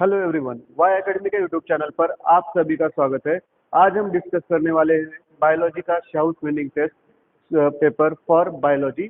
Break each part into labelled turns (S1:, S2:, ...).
S1: Hello everyone, Y academy के YouTube channel पर आप सभी का स्वागत है। आज हम डिस्कस करने वाले हैं बायोलॉजी का shout winning test paper for biology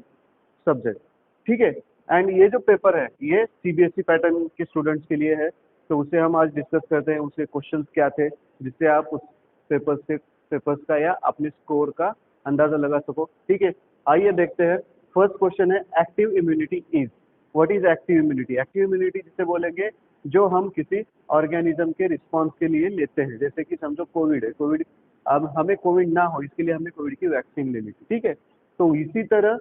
S1: subject. ठीक है। एंड ये जो पेपर है ये सीबीएसई पैटर्न के स्टूडेंट्स के लिए है, तो उसे हम आज डिस्कस करते हैं। उसके क्वेश्चंस क्या थे जिससे आप उस पेपर्स का या अपने स्कोर का अंदाजा लगा सको। ठीक है, आइए देखते हैं। फर्स्ट क्वेश्चन है, active immunity is what is active immunity. Active immunity जिसे बोलेंगे जो हम किसी ऑर्गेनिज्म के रिस्पॉन्स के लिए लेते हैं। जैसे कि समझो कोविड है, कोविड अब हमें कोविड ना हो इसके लिए हमने कोविड की वैक्सीन ले ली थी। ठीक है, तो इसी तरह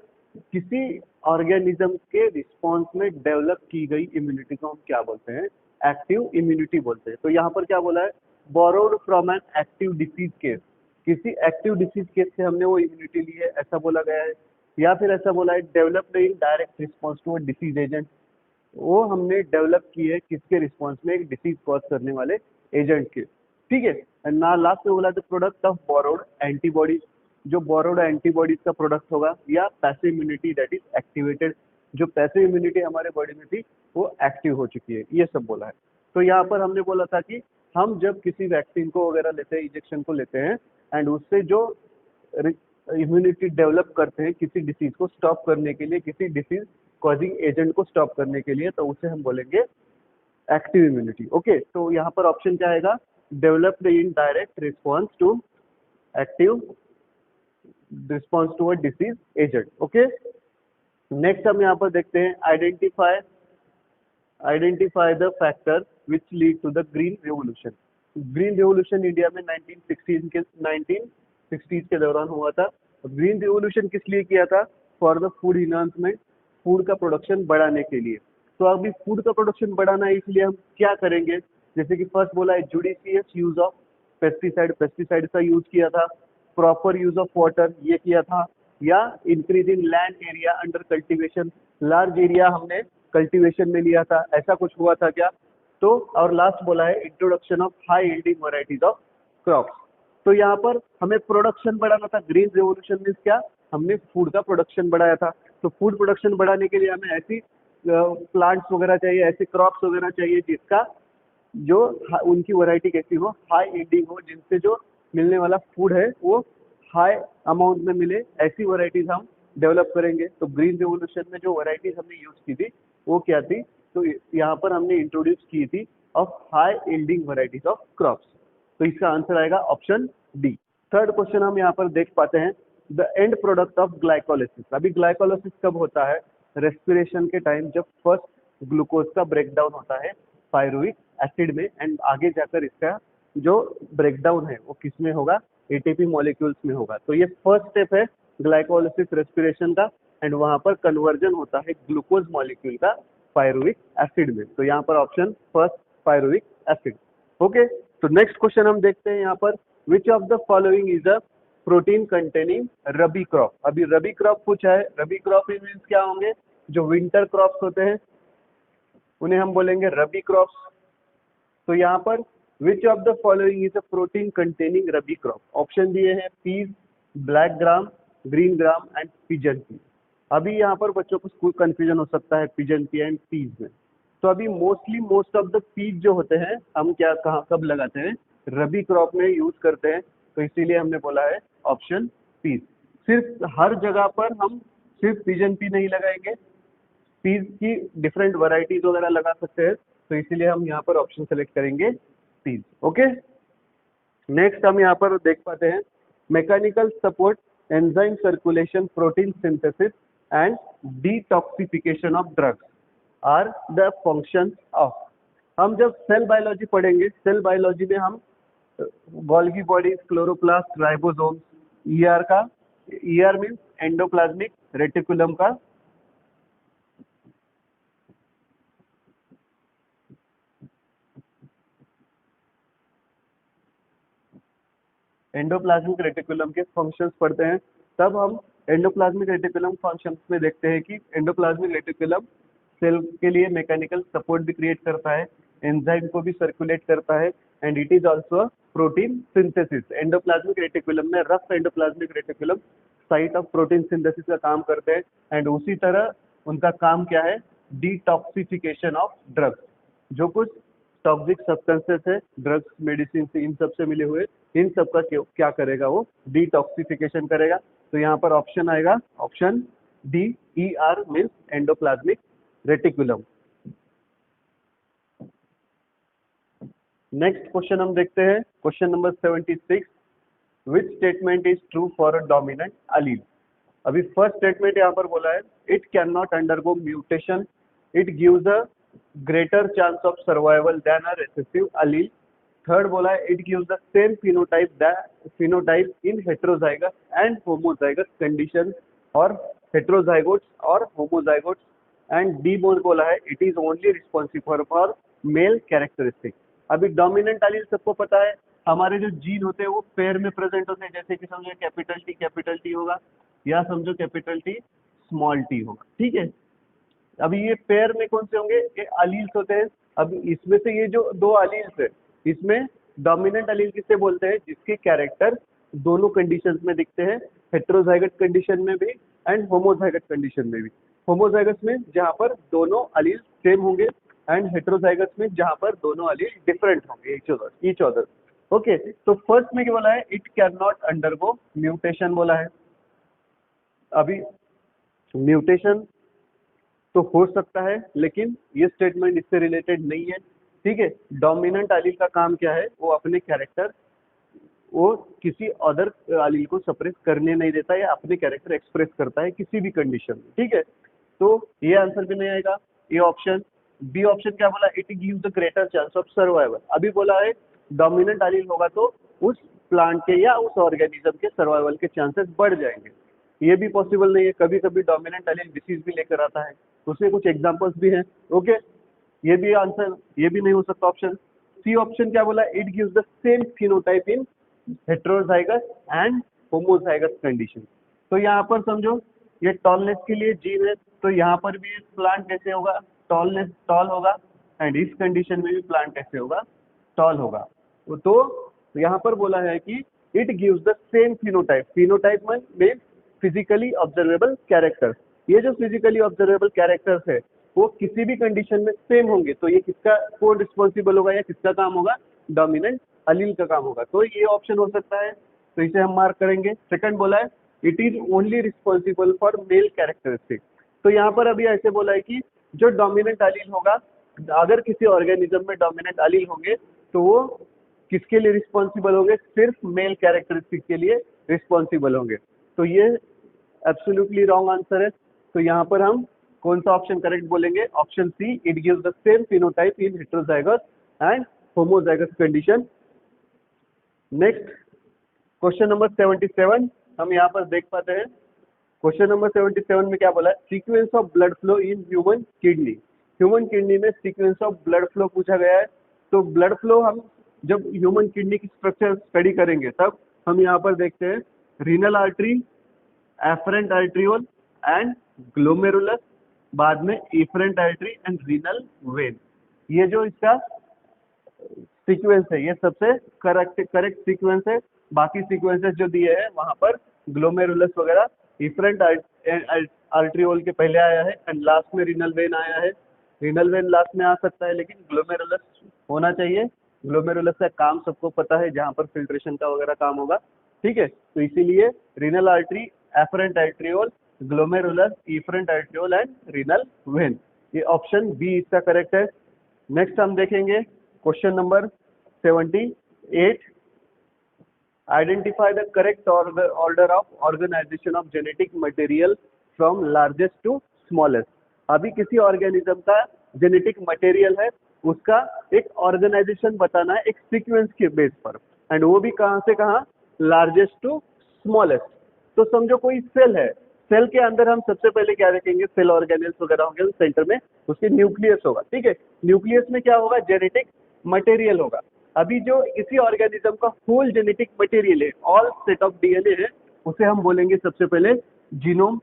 S1: किसी ऑर्गेनिज्म के रिस्पॉन्स में डेवलप की गई इम्यूनिटी को हम क्या बोलते हैं? एक्टिव इम्यूनिटी बोलते हैं। तो यहाँ पर क्या बोला है? Borrowed from an active disease case. किसी एक्टिव डिसीज केस से हमने वो इम्यूनिटी ली है, ऐसा बोला गया है। या फिर ऐसा बोला है, developed in direct response to a disease agent. वो हमने डेवलप की है किसके रिस्पॉन्स में? एक डिसीज कॉज करने वाले एजेंट के। ठीक है ना। लास्ट में बोला the product of borrowed antibodies. जो बोरोड एंटीबॉडीज का प्रोडक्ट होगा, या passive immunity that is activated. जो पैसिव इम्यूनिटी हमारे बॉडी में थी वो एक्टिव हो चुकी है, ये सब बोला है। तो यहाँ पर हमने बोला था कि हम जब किसी वैक्सीन को वगैरह लेते हैं, इंजेक्शन को लेते हैं, एंड उससे जो इम्यूनिटी डेवलप करते हैं किसी डिसीज को स्टॉप करने के लिए, किसी डिसीज कॉजिंग एजेंट को स्टॉप करने के लिए, तो उसे हम बोलेंगे एक्टिव इम्यूनिटी। ओके, तो यहाँ पर ऑप्शन क्या आएगा? Developed in direct response to active response to a disease agent. Okay, next हम यहाँ पर देखते हैं, identify the factor which lead to the green revolution. Green revolution India में 1960s के दौरान हुआ था। ग्रीन रेवोल्यूशन किस लिए किया था? For the food enhancement, food का प्रोडक्शन बढ़ाने के लिए। तो अभी फूड का प्रोडक्शन बढ़ाना है, इसलिए हम क्या करेंगे? जैसे कि फर्स्ट बोला है judicious use of pesticide, pesticide का यूज किया था। प्रॉपर यूज ऑफ वाटर ये किया था। या increase in land area under cultivation, large area हमने कल्टीवेशन में लिया था, ऐसा कुछ हुआ था क्या? तो और लास्ट बोला है introduction of high yielding varieties of crops. तो यहाँ पर हमें प्रोडक्शन बढ़ाना था। ग्रीन रेवोल्यूशन मीन्स क्या? हमने फूड का प्रोडक्शन बढ़ाया था। तो फूड प्रोडक्शन बढ़ाने के लिए हमें ऐसी प्लांट्स वगैरह चाहिए, ऐसे क्रॉप्स वगैरह चाहिए जिसका जो उनकी वैरायटी कैसी हो, हाई यील्डिंग हो, जिनसे जो मिलने वाला फूड है वो हाई अमाउंट में मिले, ऐसी वैरायटीज हम डेवलप करेंगे। तो ग्रीन रेवोल्यूशन में जो वैरायटीज हमने यूज की थी वो क्या थी? तो यहाँ पर हमने इंट्रोड्यूस की थी of high yielding varieties of crops. तो इसका आंसर आएगा ऑप्शन डी। थर्ड क्वेश्चन हम यहाँ पर देख पाते हैं, the end product of glycolysis. अभी ग्लाइकोलिसिस कब होता है? रेस्पिरेशन के टाइम, जब फर्स्ट ग्लूकोज का ब्रेकडाउन होता है पायरुविक एसिड में, एंड आगे जाकर इसका जो ब्रेकडाउन है वो किस में होगा? एटीपी मॉलिक्यूल्स में होगा। तो ये फर्स्ट स्टेप है ग्लाइकोलिसिस रेस्पिरेशन का, एंड वहां पर कन्वर्जन होता है ग्लूकोज मॉलिक्यूल का पायरुविक एसिड में। तो यहाँ पर option first, pyruvic acid. Okay, तो नेक्स्ट क्वेश्चन हम देखते हैं यहाँ पर, which of the following is a protein containing rabi crop. अभी रबी क्रॉप पूछा है। रबी क्रॉप मीन्स क्या होंगे? जो विंटर क्रॉप्स होते हैं उन्हें हम बोलेंगे रबी क्रॉप्स। तो यहाँ पर which of the following is a protein containing rabi crop. Option दिए हैं peas, black gram, green gram and pigeon pea. अभी यहाँ पर बच्चों को स्कूल कंफ्यूजन हो सकता है पिजन पी एंड पीज में। तो अभी मोस्ट ऑफ द पीज जो होते हैं हम क्या कहाँ कब लगाते हैं? रबी क्रॉप में यूज करते हैं। तो इसीलिए हमने बोला है ऑप्शन पीज। सिर्फ हर जगह पर हम सिर्फ पिजन पी नहीं लगाएंगे, पीज की डिफरेंट वैरायटीज वगैरह लगा सकते हैं। तो इसीलिए हम यहाँ पर ऑप्शन सेलेक्ट करेंगे पीज। ओके, नेक्स्ट हम यहाँ पर देख पाते हैं, mechanical support enzyme circulation protein synthesis and detoxification of drugs are the functions of. हम जब सेल बायोलॉजी पढ़ेंगे, सेल बायोलॉजी में हम Golgi bodies, chloroplast, ribosome, ER का, ईआर मीन्स एंडोप्लाज्मिक रेटिकुलम का, एंडोप्लाज्मिक रेटिकुलम के फंक्शंस पढ़ते हैं। तब हम एंडोप्लाज्मिक रेटिकुलम फंक्शंस में देखते हैं कि एंडोप्लाज्मिक रेटिकुलम सेल के लिए मैकेनिकल सपोर्ट भी क्रिएट करता है, एंजाइम को भी सर्कुलेट करता है, and it is also protein synthesis. Endoplasmic reticulum में rough endoplasmic reticulum site of protein synthesis का काम करते हैं। एंड उसी तरह उनका काम क्या है? Detoxification of drugs. जो कुछ टॉक्सिक सब्सटेंसेस है, ड्रग्स, मेडिसिन से, इन सब से मिले हुए, इन सब का क्या करेगा, वो डिटॉक्सिफिकेशन करेगा। तो यहाँ पर ऑप्शन आएगा option D, ER means endoplasmic reticulum. Next question हम देखते हैं, question number 76, which statement is true for a dominant allele. अभी फर्स्ट स्टेटमेंट यहाँ पर बोला है, it can not undergo mutation, it gives a greater chance of survival than a recessive allele. Third बोला है, it gives the same phenotype in heterozygous and homozygous condition, और heterozygotes और homozygotes. And D बोला है, it is only responsible for male characteristic. अभी dominant अलील सबको पता है, हमारे जो जीन होते हैं वो पेयर में प्रेजेंट होते हैं, जैसे कि समझो कैपिटल टी होगा, या समझो कैपिटल टी स्मॉल टी होगा, ठीक है। अभी ये पेयर में कौन से होंगे, ये अलील्स होते हैं। अब इसमें से ये जो दो अलील्स है, इसमें डोमिनेंट अलील किससे बोलते हैं, जिसके कैरेक्टर दोनों कंडीशंस में दिखते हैं, हेटेरोजाइगस कंडीशन में भी एंड होमोजाइगस कंडीशन में भी। होमोजाइगस में जहाँ पर दोनों अलील सेम होंगे, एंड हेटेरोजाइगस में जहाँ पर दोनों अलील डिफरेंट होंगे ईच अदर। ओके, तो फर्स्ट में क्या बोला है, it can not undergo mutation बोला है। अभी म्यूटेशन तो हो सकता है, लेकिन ये स्टेटमेंट इससे रिलेटेड नहीं है, ठीक है। डोमिनेंट अलील का काम क्या है, वो अपने कैरेक्टर वो किसी अदर अलील को सप्रेस करने नहीं देता, या अपने कैरेक्टर एक्सप्रेस करता है किसी भी कंडीशन में, ठीक है। तो ये आंसर भी नहीं आएगा, ये ऑप्शन बी ऑप्शन क्या बोला, it gives the greater chance of survival. अभी बोला है डोमिनेंट अलील होगा तो उस प्लांट के या उस ऑर्गेनिज्म के सर्वाइवल के चांसेस बढ़ जाएंगे। ये भी पॉसिबल नहीं है, कभी कभी डोमिनेंट अलील डिसीज भी लेकर आता है, उसमें कुछ एग्जांपल्स भी हैं। ओके, ये भी आंसर, ये भी नहीं हो सकता ऑप्शन। सी ऑप्शन क्या बोला, it gives the same phenotype in heterozygous and homozygous condition. तो यहाँ पर समझो ये टॉलनेस के लिए जीन है, तो यहाँ पर भी प्लांट कैसे होगा, टॉल होगा, एंड इस कंडीशन में भी प्लांट कैसे होगा, टॉल होगा। तो यहाँ पर बोला है कि it gives the same phenotype, phenotype means physically observable characters. ये जो फिजिकली ऑब्जर्वेबल कैरेक्टर्स है वो किसी भी कंडीशन में सेम होंगे, तो ये किसका कौन रिस्पॉन्सिबल होगा, या किसका काम होगा, डोमिनेंट अलील का काम होगा। तो ये ऑप्शन हो सकता है, तो इसे हम मार्क करेंगे। सेकंड बोला है, it is only responsible for male characteristic. तो यहाँ पर अभी ऐसे बोला है कि जो डोमिनेंट अलील होगा, अगर किसी ऑर्गेनिज्म में डोमिनेंट अलील होंगे तो वो किसके लिए रिस्पॉन्सिबल होंगे, सिर्फ मेल कैरेक्टरिस्टिक के लिए रिस्पॉन्सिबल होंगे। तो ये एब्सोल्युटली रॉन्ग आंसर है। तो यहाँ पर हम कौन सा ऑप्शन करेक्ट बोलेंगे, option C, it gives the same phenotype in heterozygous and homozygous condition. Next question number 77 हम यहाँ पर देख पाते हैं। क्वेश्चन नंबर 77 में क्या बोला है, sequence of blood flow in human kidney. Human kidney में सीक्वेंस ऑफ ब्लड फ्लो पूछा गया है। तो ब्लड फ्लो हम जब ह्यूमन किडनी की स्ट्रक्चर स्टडी करेंगे तब हम यहाँ पर देखते हैं renal artery, afferent arteriole and glomerulus, बाद में efferent artery and renal vein. ये जो इसका सीक्वेंस है ये सबसे करेक्ट सीक्वेंस है। बाकी सीक्वेंसेस जो दिए हैं वहां पर ग्लोमेरुलस वगैरह इफरेंट आर्ट्रियोल के पहले आया है, एंड लास्ट में रीनल वेन आया है। रीनल वेन लास्ट में आ सकता है, लेकिन ग्लोमेरुलस होना चाहिए। ग्लोमेरुलस का काम सबको पता है, जहाँ पर फिल्ट्रेशन का वगैरह काम होगा, ठीक है। तो इसीलिए renal artery, afferent arteriole, glomerulus, efferent arteriole and renal vein, ये ऑप्शन बी इसका करेक्ट है। नेक्स्ट हम देखेंगे question number 78, identify the correct order of organisation of genetic material from largest to smallest. अभी किसी ऑर्गेनिज्म का जेनेटिक मटेरियल है, उसका एक ऑर्गेनाइजेशन बताना है एक सीक्वेंस के बेस पर, एंड वो भी कहाँ से कहाँ, लार्जेस्ट टू स्मॉलेस्ट। तो समझो कोई सेल है, सेल के अंदर हम सबसे पहले क्या देखेंगे, सेल ऑर्गेनेल्स वगैरह होंगे, सेंटर में उसके न्यूक्लियस होगा, ठीक है। न्यूक्लियस में क्या होगा, जेनेटिक मटेरियल होगा। अभी जो इसी ऑर्गेनिज्म का होल जेनेटिक मटेरियल है, ऑल सेट ऑफ डीएनए है, उसे हम बोलेंगे सबसे पहले जीनोम,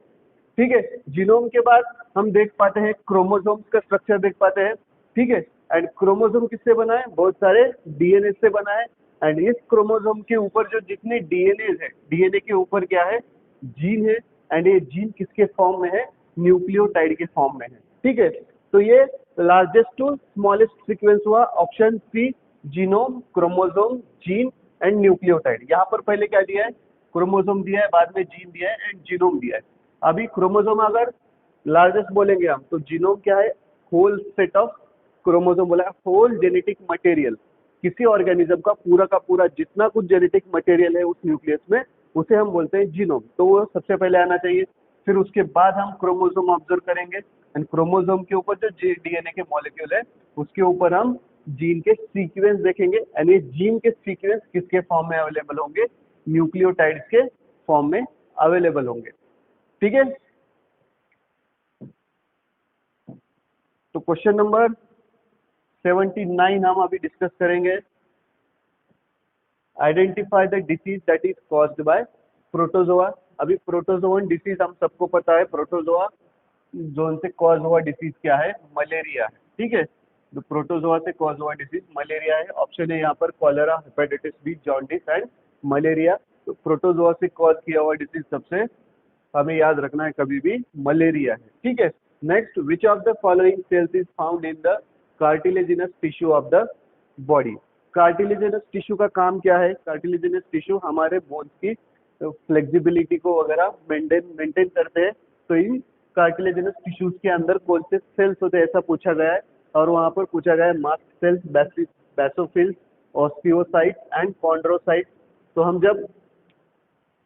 S1: ठीक है। जीनोम के बाद हम देख पाते हैं क्रोमोसोम्स का स्ट्रक्चर देख पाते हैं, ठीक है। एंड क्रोमोसोम किससे बना है, बहुत सारे डीएनए से बना है। एंड इस क्रोमोसोम के ऊपर जो जितने डीएनए है, डीएनए के ऊपर क्या है, जीन है, एंड ये जीन किसके फॉर्म में है, न्यूक्लियोटाइड के फॉर्म में है, ठीक है। तो ये लार्जेस्ट टू स्मॉलेस्ट सीक्वेंस हुआ option C, genome, chromosome, gene and nucleotide. यहाँ पर पहले क्या दिया है, क्रोमोसोम दिया है, बाद में जीन दिया है एंड जीनोम दिया है। अभी क्रोमोसोम अगर लार्जेस्ट बोलेंगे हम तो जीनोम क्या है, होल सेट ऑफ क्रोमोसोम बोला है, होल जेनेटिक मटेरियल, किसी ऑर्गेनिज्म का पूरा जितना कुछ जेनेटिक मटेरियल है उस न्यूक्लियस में, उसे हम बोलते हैं जीनोम। तो वो सबसे पहले आना चाहिए। फिर उसके बाद हम क्रोमोसोम ऑब्जर्व करेंगे एंड क्रोमोसोम के ऊपर जो डीएनए के मॉलिक्यूल है उसके ऊपर हम जीन के सीक्वेंस देखेंगे एंड ये जीन के सीक्वेंस किसके फॉर्म में अवेलेबल होंगे, न्यूक्लियोटाइड्स के फॉर्म में अवेलेबल होंगे। ठीक है, तो क्वेश्चन नंबर 79 हम अभी डिस्कस करेंगे। Identify the disease that is caused by protozoa. अभी प्रोटोजोअन डिसीज हम सबको पता है, प्रोटोजोआ जोन से कॉज हुआ डिसीज क्या है, मलेरिया है। ठीक है, तो प्रोटोजोआ से कॉज हुआ डिसीज मलेरिया है। ऑप्शन है यहाँ पर cholera, hepatitis B, jaundice and malaria. तो प्रोटोजोआ से कॉज किया हुआ डिसीज सबसे हमें याद रखना है कभी भी मलेरिया है। ठीक है, next, which of the following sales is found in the cartilaginous tissue of the body. Cartilaginous tissue का काम क्या है, कार्टिलेजिनस टिश्यू हमारे बोन्स की फ्लेक्सिबिलिटी को वगैरह मेंटेन करते हैं। तो इन कार्टिलेजिनस टिश्यूज के अंदर कौन से सेल्स होते हैं ऐसा पूछा गया है, और वहां पर पूछा गया है mast cells, basophils, osteocytes and chondrocytes. तो हम जब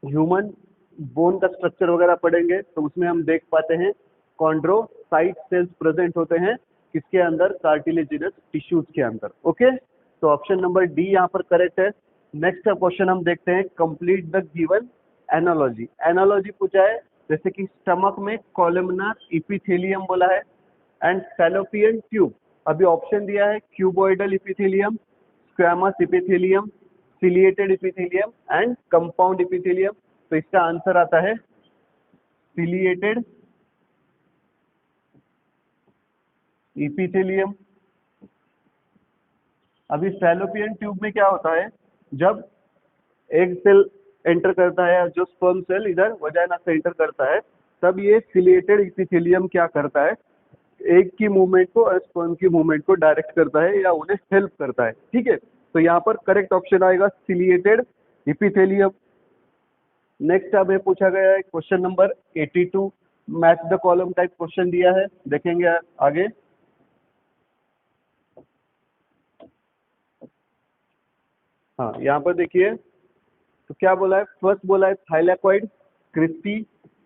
S1: ह्यूमन बोन का स्ट्रक्चर वगैरह पढ़ेंगे तो उसमें हम देख पाते हैं कॉन्ड्रोसाइट सेल्स प्रेजेंट होते हैं किसके अंदर, कार्टिलेजिनस टिश्यूज के अंदर। ओके, तो ऑप्शन नंबर डी यहाँ पर करेक्ट है। नेक्स्ट क्वेश्चन हम देखते हैं, complete the given analogy. Analogy पूछा है, जैसे कि स्टमक में कॉलमनार इपिथेलियम बोला है एंड फैलोपियन ट्यूब। अभी ऑप्शन दिया है cuboidal epithelium, squamous epithelium, ciliated epithelium and compound epithelium. तो इसका आंसर आता है सिलिएटेड इपिथेलियम। अभी फैलोपियन ट्यूब में क्या होता है, जब एग सेल एंटर करता है, जो स्पर्म सेल इधर वजाइना से एंटर करता है, तब ये सिलिएटेड इपिथेलियम क्या करता है, एग की मूवमेंट को और स्पर्म की मूवमेंट को डायरेक्ट करता है या उन्हें हेल्प करता है। ठीक है, तो यहाँ पर करेक्ट ऑप्शन आएगा सिलिएटेड इपिथेलियम। नेक्स्ट अब पूछा गया है question number 82, match the column type question दिया है, देखेंगे आगे। हाँ, यहाँ पर देखिए तो क्या बोला है, फर्स्ट बोला है थाइलैकॉइड, क्रिस्टी,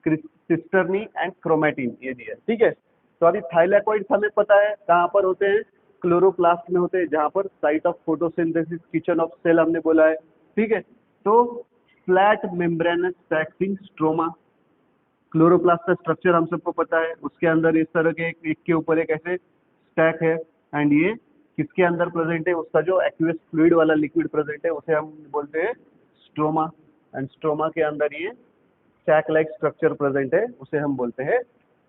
S1: सिस्टर्नी एंड क्रोमैटिन, ये दिया है। ठीक है, तो अभी थाइलैकॉइड हमें पता है कहाँ पर होते हैं, क्लोरोप्लास्ट में होते हैं, जहाँ पर site of photosynthesis, kitchen of cell हमने बोला है। ठीक है, तो flat membranous sacs in stroma, chloroplast का स्ट्रक्चर हम सबको पता है, उसके अंदर इस तरह के एक के ऊपर एक ऐसे स्टैक है एंड ये किसके अंदर प्रेजेंट है, उसका जो एक्वियस फ्लूइड वाला लिक्विड प्रेजेंट है उसे हम बोलते हैं स्ट्रोमा एंड स्ट्रोमा के अंदर ये सैक लाइक स्ट्रक्चर प्रेजेंट है, उसे हम बोलते हैं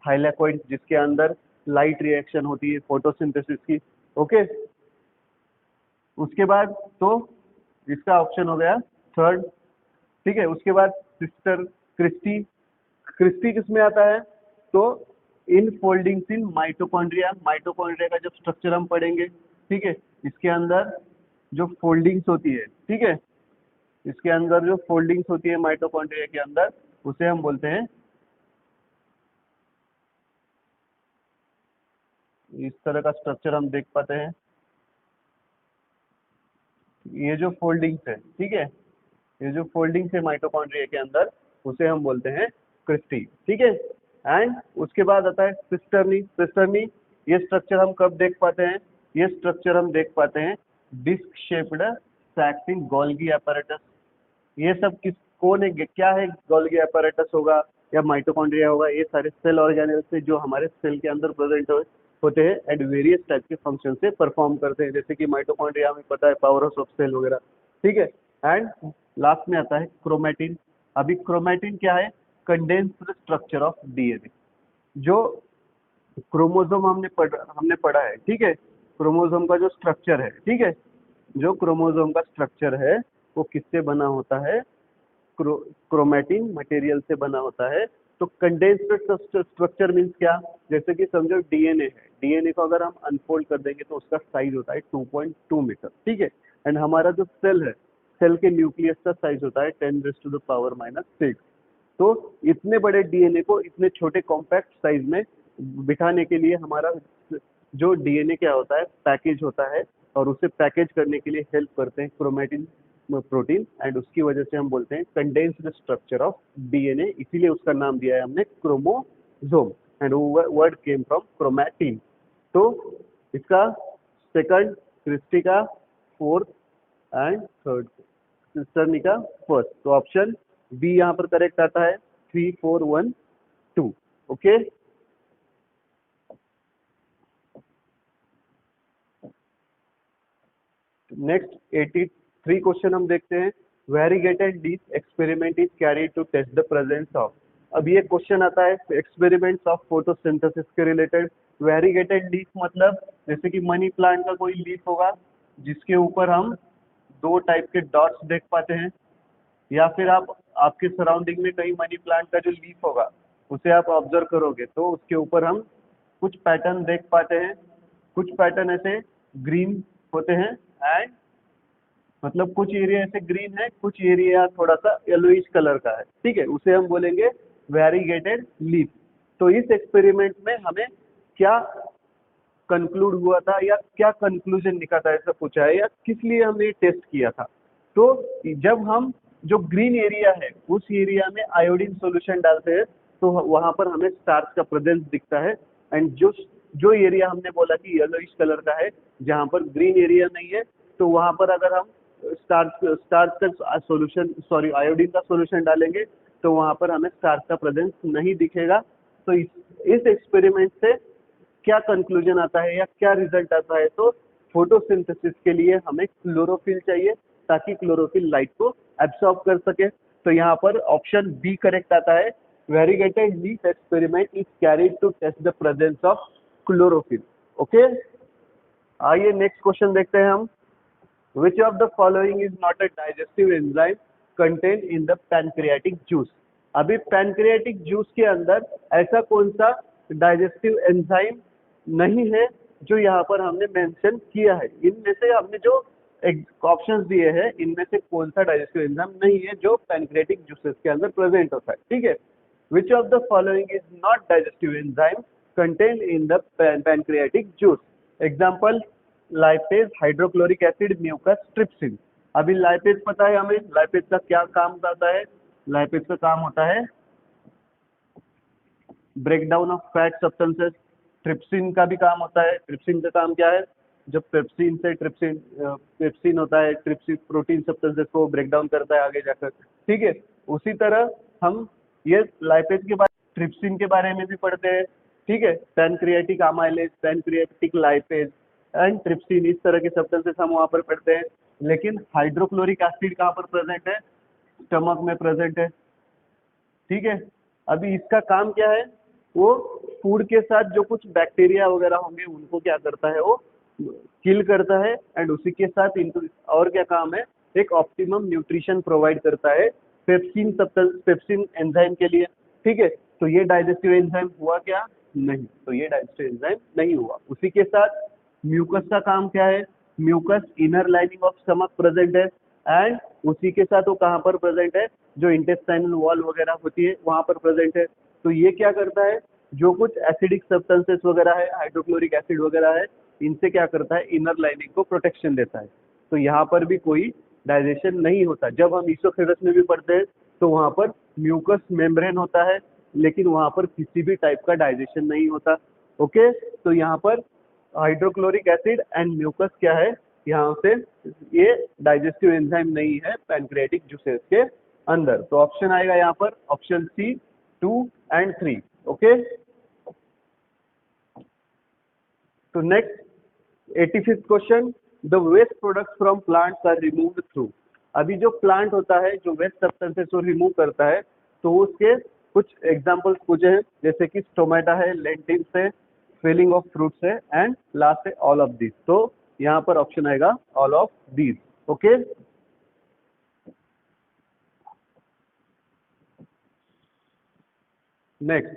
S1: थाइलैकॉइड, जिसके अंदर लाइट रिएक्शन होती है फोटोसिंथेसिस की। ओके, उसके बाद तो इसका ऑप्शन हो गया थर्ड। ठीक है, उसके बाद सिस्टर क्रिस्टी, क्रिस्टी किसमें आता है, तो इन फोल्डिंग्स इन माइटोकॉन्ड्रिया, माइटोकॉन्ड्रिया का जब स्ट्रक्चर हम पढ़ेंगे। ठीक है, इसके अंदर जो फोल्डिंग्स होती है, ठीक है, इसके अंदर जो फोल्डिंग्स होती है माइटोकॉन्ड्रिया के अंदर, उसे हम बोलते हैं, इस तरह का स्ट्रक्चर हम देख पाते हैं, ये जो फोल्डिंग्स है, ठीक है, ये जो फोल्डिंग्स है माइटोकॉन्ड्रिया के अंदर, उसे हम बोलते हैं क्रिस्टी। ठीक है, एंड उसके बाद आता है सिस्टर्नी। सिस्टर्नी ये स्ट्रक्चर हम कब देख पाते हैं, ये स्ट्रक्चर हम देख पाते हैं डिस्क शेप्ड सैक्स इन गोल्गी apparatus। ये सब किस कौन है, क्या है, गोल्गी apparatus होगा या माइटोकॉन्ड्रिया होगा, ये सारे सेल ऑर्गेनेल्स से जो हमारे सेल के अंदर प्रेजेंट होते हैं एंड वेरियस टाइप के फंक्शन से परफॉर्म करते हैं, जैसे कि माइटोकॉन्ड्रिया हमें पता है पावर हाउस ऑफ सेल वगैरह। ठीक है, एंड लास्ट में आता है क्रोमैटिन। अभी क्रोमैटिन क्या है, कंडेंस्ड स्ट्रक्चर ऑफ डीएनए। जो क्रोमोसोम हमने पढ़ा है, ठीक है, क्रोमोसोम का जो स्ट्रक्चर है, ठीक है, जो क्रोमोसोम का स्ट्रक्चर है वो किससे बना होता है, क्रोमेटिन मटेरियल से बना होता है। तो कंडेंस्ड स्ट्रक्चर मीन्स क्या, जैसे कि समझो डीएनए है, डीएनए को अगर हम अनफोल्ड कर देंगे तो उसका साइज होता है 2.2 मीटर, ठीक है। एंड हमारा जो सेल है, सेल के न्यूक्लियस का साइज होता है 10⁻⁻⁶। तो इतने बड़े डीएनए को इतने छोटे कॉम्पैक्ट साइज में बिठाने के लिए हमारा जो डीएनए क्या होता है, पैकेज होता है, और उसे पैकेज करने के लिए हेल्प करते हैं क्रोमेटिन प्रोटीन, एंड उसकी वजह से हम बोलते हैं कंडेंस्ड स्ट्रक्चर ऑफ डीएनए, इसीलिए उसका नाम दिया है हमने chromosome, and word came from chromatin. तो इसका सेकंड, क्रिस्टी का फोर्थ, एंड थर्ड सिस्टर्नी का फर्स्ट। तो ऑप्शन बी यहाँ पर करेक्ट आता है, 3 4 1 2। ओके, नेक्स्ट 83 क्वेश्चन हम देखते हैं। Variegated leaf experiment is carried to test the presence of. अब ये क्वेश्चन आता है एक्सपेरिमेंट्स ऑफ फोटोसिंथेसिस के रिलेटेड। वेरीगेटेड लीफ मतलब जैसे कि मनी प्लांट का कोई लीफ होगा जिसके ऊपर हम 2 टाइप के डॉट्स देख पाते हैं, या फिर आप आपके सराउंडिंग में कहीं मनी प्लांट का जो लीफ होगा उसे आप ऑब्जर्व करोगे तो उसके ऊपर हम कुछ पैटर्न देख पाते हैं। कुछ पैटर्न ऐसे ग्रीन होते हैं, एंड मतलब कुछ एरिया ऐसे ग्रीन है, कुछ एरिया थोड़ा सा येलोइश कलर का है, ठीक है, उसे हम बोलेंगे वेरीगेटेड लीफ। तो इस एक्सपेरिमेंट में हमें क्या कंक्लूड हुआ था, या क्या कंक्लूजन निकला था, ऐसा पूछा है, या किस लिए हमने ये टेस्ट किया था। तो जब हम जो ग्रीन एरिया है उस एरिया में आयोडीन सॉल्यूशन डालते हैं तो वहां पर हमें स्टार्च का प्रेजेंस दिखता है। एंड जो जो एरिया हमने बोला कि येलोइश कलर का है, जहां पर ग्रीन एरिया नहीं है, तो वहां पर अगर हम स्टार्च का सॉल्यूशन, सॉरी आयोडीन का सॉल्यूशन डालेंगे तो वहां पर हमें स्टार्च का प्रेजेंस नहीं दिखेगा। तो इस एक्सपेरिमेंट से क्या कंक्लूजन आता है या क्या रिजल्ट आता है, तो फोटोसिंथेसिस के लिए हमें क्लोरोफिल चाहिए ताकि क्लोरोफिल लाइट को एब्सॉर्ब कर सके। तो यहाँ पर ऑप्शन बी करेक्ट आता है, variegated leaf experiment is carried to test the presence of chlorophyll. Okay, आइए नेक्स्ट क्वेश्चन देखते हैं हम। Which of the following is not a digestive enzyme contain in the pancreatic juice. अभी pancreatic juice के अंदर ऐसा कौन सा डाइजेस्टिव एंजाइम नहीं है जो यहाँ पर हमने मेंशन किया है। इनमें से हमने जो ऑप्शंस दिए हैं इनमें से कौन सा डाइजेस्टिव एंजाइम नहीं है जो पैनक्रियाटिक जूसेस के अंदर प्रेजेंट होता है, ठीक है। Which of the following is not digestive enzyme contain in the pancreatic juice. Example, lipase, hydrochloric acid, mucus, trypsin. अभी लाइपेज पता है हमें, लाइपेज का क्या काम करता है। लाइपेज का काम होता है breakdown of fat substances. Trypsin का भी काम होता है। ट्रिप्सिन का काम क्या है, जब पेप्सिन से ट्रिप्सिन होता है, ट्रिप्सिन प्रोटीन सब्सटेंसेस को ब्रेक डाउन करता है आगे जाकर, ठीक है। उसी तरह हम ये लाइपेज के बारे, ट्रिप्सिन के बारे में भी पढ़ते हैं, ठीक है। Pancreatic amylase, pancreatic lipase and trypsin, इस तरह के सब्सटेंसेस हम वहाँ पर पढ़ते हैं। लेकिन हाइड्रोक्लोरिक एसिड कहाँ पर प्रेजेंट है, स्टमक में प्रेजेंट है, ठीक है। अभी इसका काम क्या है, वो फूड के साथ जो कुछ बैक्टीरिया वगैरह होंगे उनको क्या करता है, वो किल करता है, एंड उसी के साथ इनको और क्या काम है, एक ऑप्टिमम न्यूट्रिशन प्रोवाइड करता है पेप्सिन एंजाइम के लिए, ठीक है। तो ये डाइजेस्टिव एंजाइम हुआ क्या, नहीं, तो ये डाइजेस्टिव एंजाइम नहीं हुआ। उसी के साथ म्यूकस का काम क्या है, mucus inner lining of stomach present है, एंड उसी के साथ वो कहाँ पर प्रेजेंट है, जो इंटेस्टाइनल वॉल वगैरह होती है वहां पर प्रेजेंट है। तो ये क्या करता है, जो कुछ एसिडिक सब्सटेंसेस वगैरह है, हाइड्रोक्लोरिक एसिड वगैरह है, इनसे क्या करता है, इनर लाइनिंग को प्रोटेक्शन देता है। तो यहाँ पर भी कोई डाइजेशन नहीं होता। जब हम ईसोफेगस में भी पढ़ते हैं तो वहाँ पर म्यूकस मेम्ब्रेन होता है, लेकिन वहाँ पर किसी भी टाइप का डाइजेशन नहीं होता। ओके, तो यहाँ पर हाइड्रोक्लोरिक एसिड एंड म्यूकस क्या है, यहाँ से ये डाइजेस्टिव एंजाइम नहीं है पैनक्रियाटिक जूसेस के अंदर। तो ऑप्शन आएगा यहाँ पर ऑप्शन सी 2 and 3। ओके, तो next 85th question, the waste products from plants are removed through. अभी जो प्लांट होता है जो वेस्ट सब्सटेंसेस को रिमूव करता है तो उसके कुछ एग्जांपल्स पूछे हैं, जैसे कि टोमेटो है, लेंटिल्स है, फिलिंग ऑफ फ्रूट्स है, एंड लास्ट है ऑल ऑफ दिस। तो यहाँ पर ऑप्शन आएगा all of these. Okay, next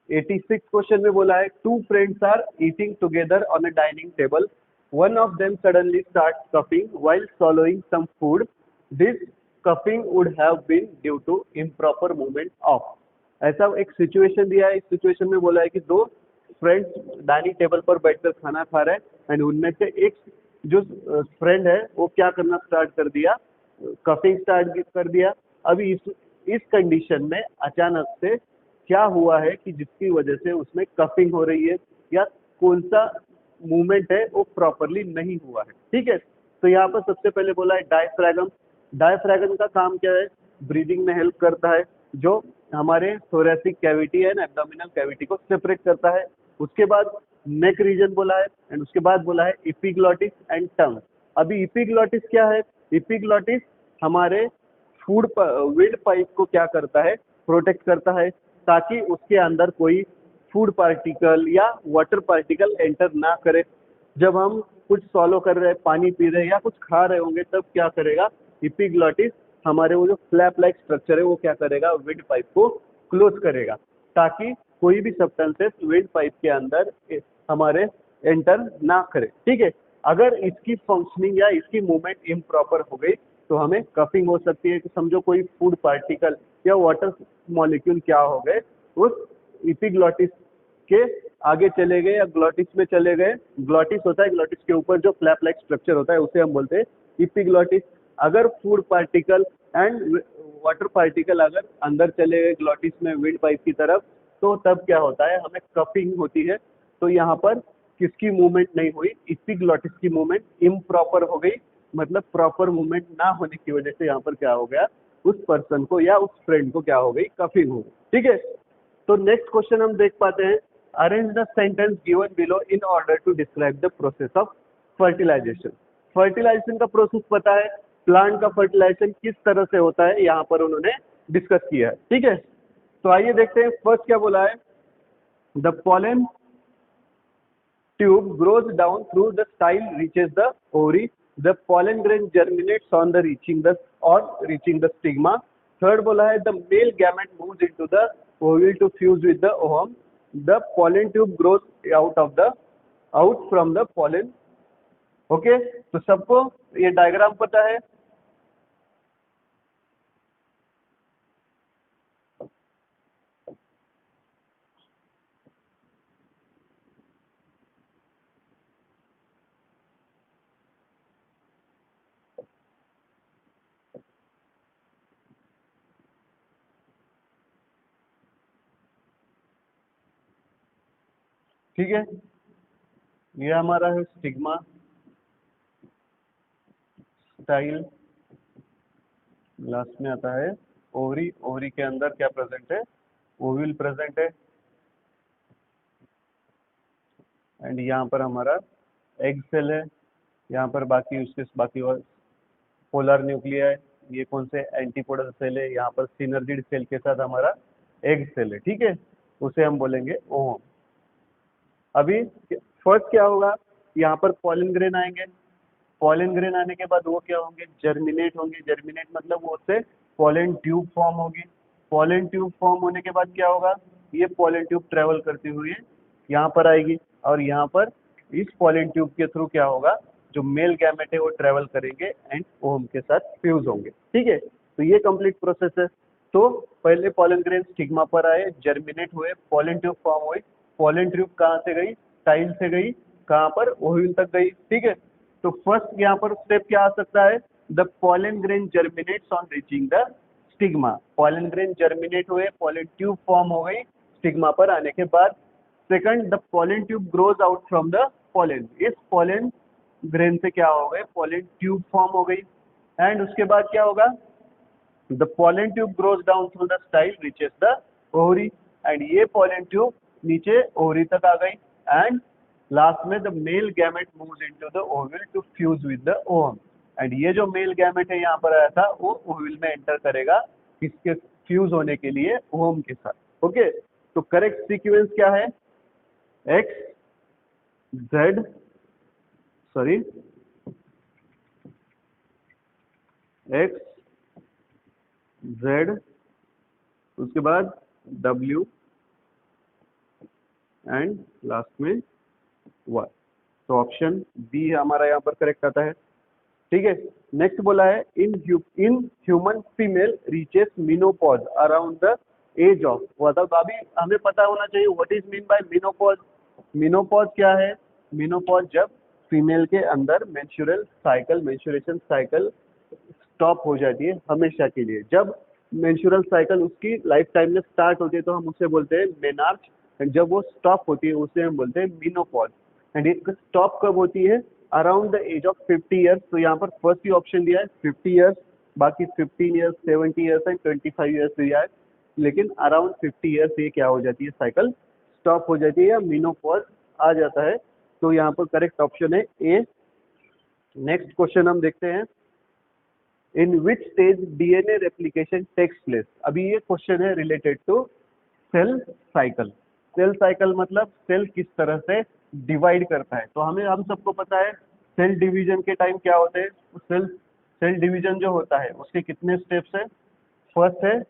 S1: 86 question में बोला है two friends are eating together on a dining table, one of them suddenly starts coughing while swallowing some food. This coughing would have been due to improper movement of. ऐसा एक situation दिया है, इस situation में बोला है कि दो फ्रेंड्स डाइनिंग टेबल पर बैठकर खाना खा रहे हैं एंड उनमें से एक जो फ्रेंड है वो क्या करना स्टार्ट कर दिया, कफिंग स्टार्ट कर दिया। अभी इस कंडीशन में अचानक से क्या हुआ है कि जिसकी वजह से उसमें कफिंग हो रही है या कौन सा मूवमेंट है वो प्रॉपरली नहीं हुआ है। ठीक है, तो यहाँ पर सबसे पहले बोला है डायफ्रागम। डायफ्रागम का काम क्या है, ब्रीदिंग में हेल्प करता है, जो हमारे थोरेसिक कैविटी है ना एब्डोमिनल कैविटी को सेपरेट करता है। उसके बाद नेक रीजन बोला है एंड उसके बाद बोला है इपिग्लॉटिस एंड टंग। अभी इपिग्लॉटिस क्या है, इपिग्लॉटिस हमारे फूड विंड पाइप को क्या करता है, प्रोटेक्ट करता है ताकि उसके अंदर कोई फूड पार्टिकल या वाटर पार्टिकल एंटर ना करे। जब हम कुछ सॉलो कर रहे हैं, पानी पी रहे हैं या कुछ खा रहे होंगे तब क्या करेगा, इपिग्लॉटिस हमारे वो जो फ्लैप लाइक स्ट्रक्चर है वो क्या करेगा, विंड पाइप को क्लोज करेगा ताकि कोई भी सब्सटेंसेस विंड पाइप के अंदर हमारे एंटर ना करे। ठीक है, अगर इसकी फंक्शनिंग या इसकी मूवमेंट इम्प्रॉपर हो गई तो हमें कफिंग हो सकती है कि समझो कोई फूड पार्टिकल या वाटर मॉलिक्यूल क्या हो गए उस इपिग्लॉटिस के आगे चले गए या ग्लॉटिस में चले गए। ग्लॉटिस होता है, ग्लॉटिस के ऊपर जो फ्लैप लाइक स्ट्रक्चर होता है उसे हम बोलते हैं इपिग्लॉटिस। अगर food particle and water particle अगर अंदर चले गए ग्लॉटिस में विंड पाइप की तरफ तो तब क्या होता है, हमें कफिंग होती है। तो यहाँ पर किसकी मूवमेंट नहीं हुई, इपिग्लॉटिस की मूवमेंट इम्प्रॉपर हो गई, मतलब प्रॉपर मूवमेंट ना होने की वजह से यहाँ पर क्या हो गया, उस पर्सन को या उस फ्रेंड को क्या हो गई, कफिंग हो गई। ठीक है, तो नेक्स्ट क्वेश्चन हम देख पाते हैं, arrange the sentence given below in order to describe the process of fertilisation. Fertilisation का प्रोसेस पता है, प्लांट का फर्टिलाइजेशन किस तरह से होता है यहाँ पर उन्होंने डिस्कस किया है। ठीक है, तो आइए देखते हैं फर्स्ट क्या बोला है, the pollen tube grows down through the style reaches the ovary. The pollen grain germinates on the reaching the stigma. Third बोला है the male gamete moves into the ovule to fuse with the ovum. The pollen tube grows out from the pollen. Okay, तो सबको ये diagram पता है। ठीक है, ये हमारा है स्टिग्मा, स्टाइल, लास्ट में आता है ओवरी। ओवरी के अंदर क्या प्रेजेंट है, ओव्यूल प्रेजेंट है एंड यहाँ पर हमारा एग सेल है। यहाँ पर बाकी और पोलर न्यूक्लिया है, ये कौन से एंटीपोडल सेल है, यहाँ पर सिनर्जिड सेल के साथ हमारा एग सेल है। ठीक है, उसे हम बोलेंगे ओवम। अभी फर्स्ट क्या होगा, यहाँ पर पॉलन ग्रेन आएंगे, पॉलन ग्रेन आने के बाद वो क्या होंगे, जर्मिनेट होंगे। जर्मिनेट मतलब वो से पॉलन ट्यूब फॉर्म होगी। पॉलन ट्यूब फॉर्म होने के बाद क्या होगा, ये पॉलन ट्यूब ट्रेवल करती हुई यहाँ पर आएगी और यहाँ पर इस पॉलन ट्यूब के थ्रू क्या होगा, जो मेल गैमेट है वो ट्रेवल करेंगे एंड ओवम के साथ फ्यूज होंगे। ठीक है, तो ये कंप्लीट प्रोसेस है। तो पहले पॉलन ग्रेन स्टिग्मा पर आए, जर्मिनेट हुए, पॉलन ट्यूब फॉर्म हुई। पॉलन ट्यूब कहाँ से गई, स्टाइल से गई, कहाँ पर, ओव्यूल तक गई। ठीक है, तो फर्स्ट यहाँ पर स्टेप क्या आ सकता है, the pollen grain germinates on reaching the stigma. Pollen grain germinate हुए, पॉलन ट्यूब फॉर्म हो गई स्टिग्मा पर आने के बाद। Second, the pollen tube grows out from the pollen. इस पॉलन ग्रेन से क्या हो गए, पॉलन ट्यूब फॉर्म हो गई एंड उसके बाद क्या होगा, the pollen tube grows down through the style reaches the ovary and ये पॉलन ट्यूब नीचे ओवरी तक आ गई एंड लास्ट में the male gamete moves into the ovule to fuse with the ovum and ये जो मेल गैमेट है यहाँ पर आया था वो ओवल में एंटर करेगा किसके फ्यूज होने के लिए, ओवम के साथ। ओके, तो करेक्ट सीक्वेंस क्या है, एक्स जेड उसके बाद डब्ल्यू एंड लास्ट में 1। तो ऑप्शन बी हमारा यहाँ पर करेक्ट आता है। ठीक है, नेक्स्ट बोला है in human female reaches menopause around the age of, मतलब अभी हमें पता होना चाहिए what is mean by menopause. Menopause क्या है? मेनोपॉज जब फीमेल के अंदर मेंस्ट्रुएशन साइकिल स्टॉप हो जाती है हमेशा के लिए। जब मेंस्ट्रुअल साइकिल उसकी लाइफ टाइम में स्टार्ट होती है तो हम उसे बोलते हैं मेनार्च, एंड जब वो स्टॉप होती है उसे हम बोलते हैं मेनोपॉज। एंड ये स्टॉप कब होती है? Around the age of 50 years. तो यहाँ पर फर्स्ट ही ऑप्शन दिया है 50 ईयर्स, बाकी 15 ईयर्स, 70 ईयर्स एंड 25 ईयर्स दिया है, लेकिन अराउंड 50 ईयर्स ये क्या हो जाती है, साइकिल स्टॉप हो जाती है या मेनोपॉज आ जाता है। तो यहाँ पर करेक्ट ऑप्शन है ए। नेक्स्ट क्वेश्चन हम देखते हैं, in which stage DNA replication takes place. अभी ये क्वेश्चन है related to cell cycle. Cell cycle मतलब सेल किस तरह से डिवाइड करता है। तो हम सबको पता है सेल डिवीजन के टाइम क्या होते हैं। सेल डिवीजन जो होता है उसके कितने स्टेप्स है? फर्स्ट है,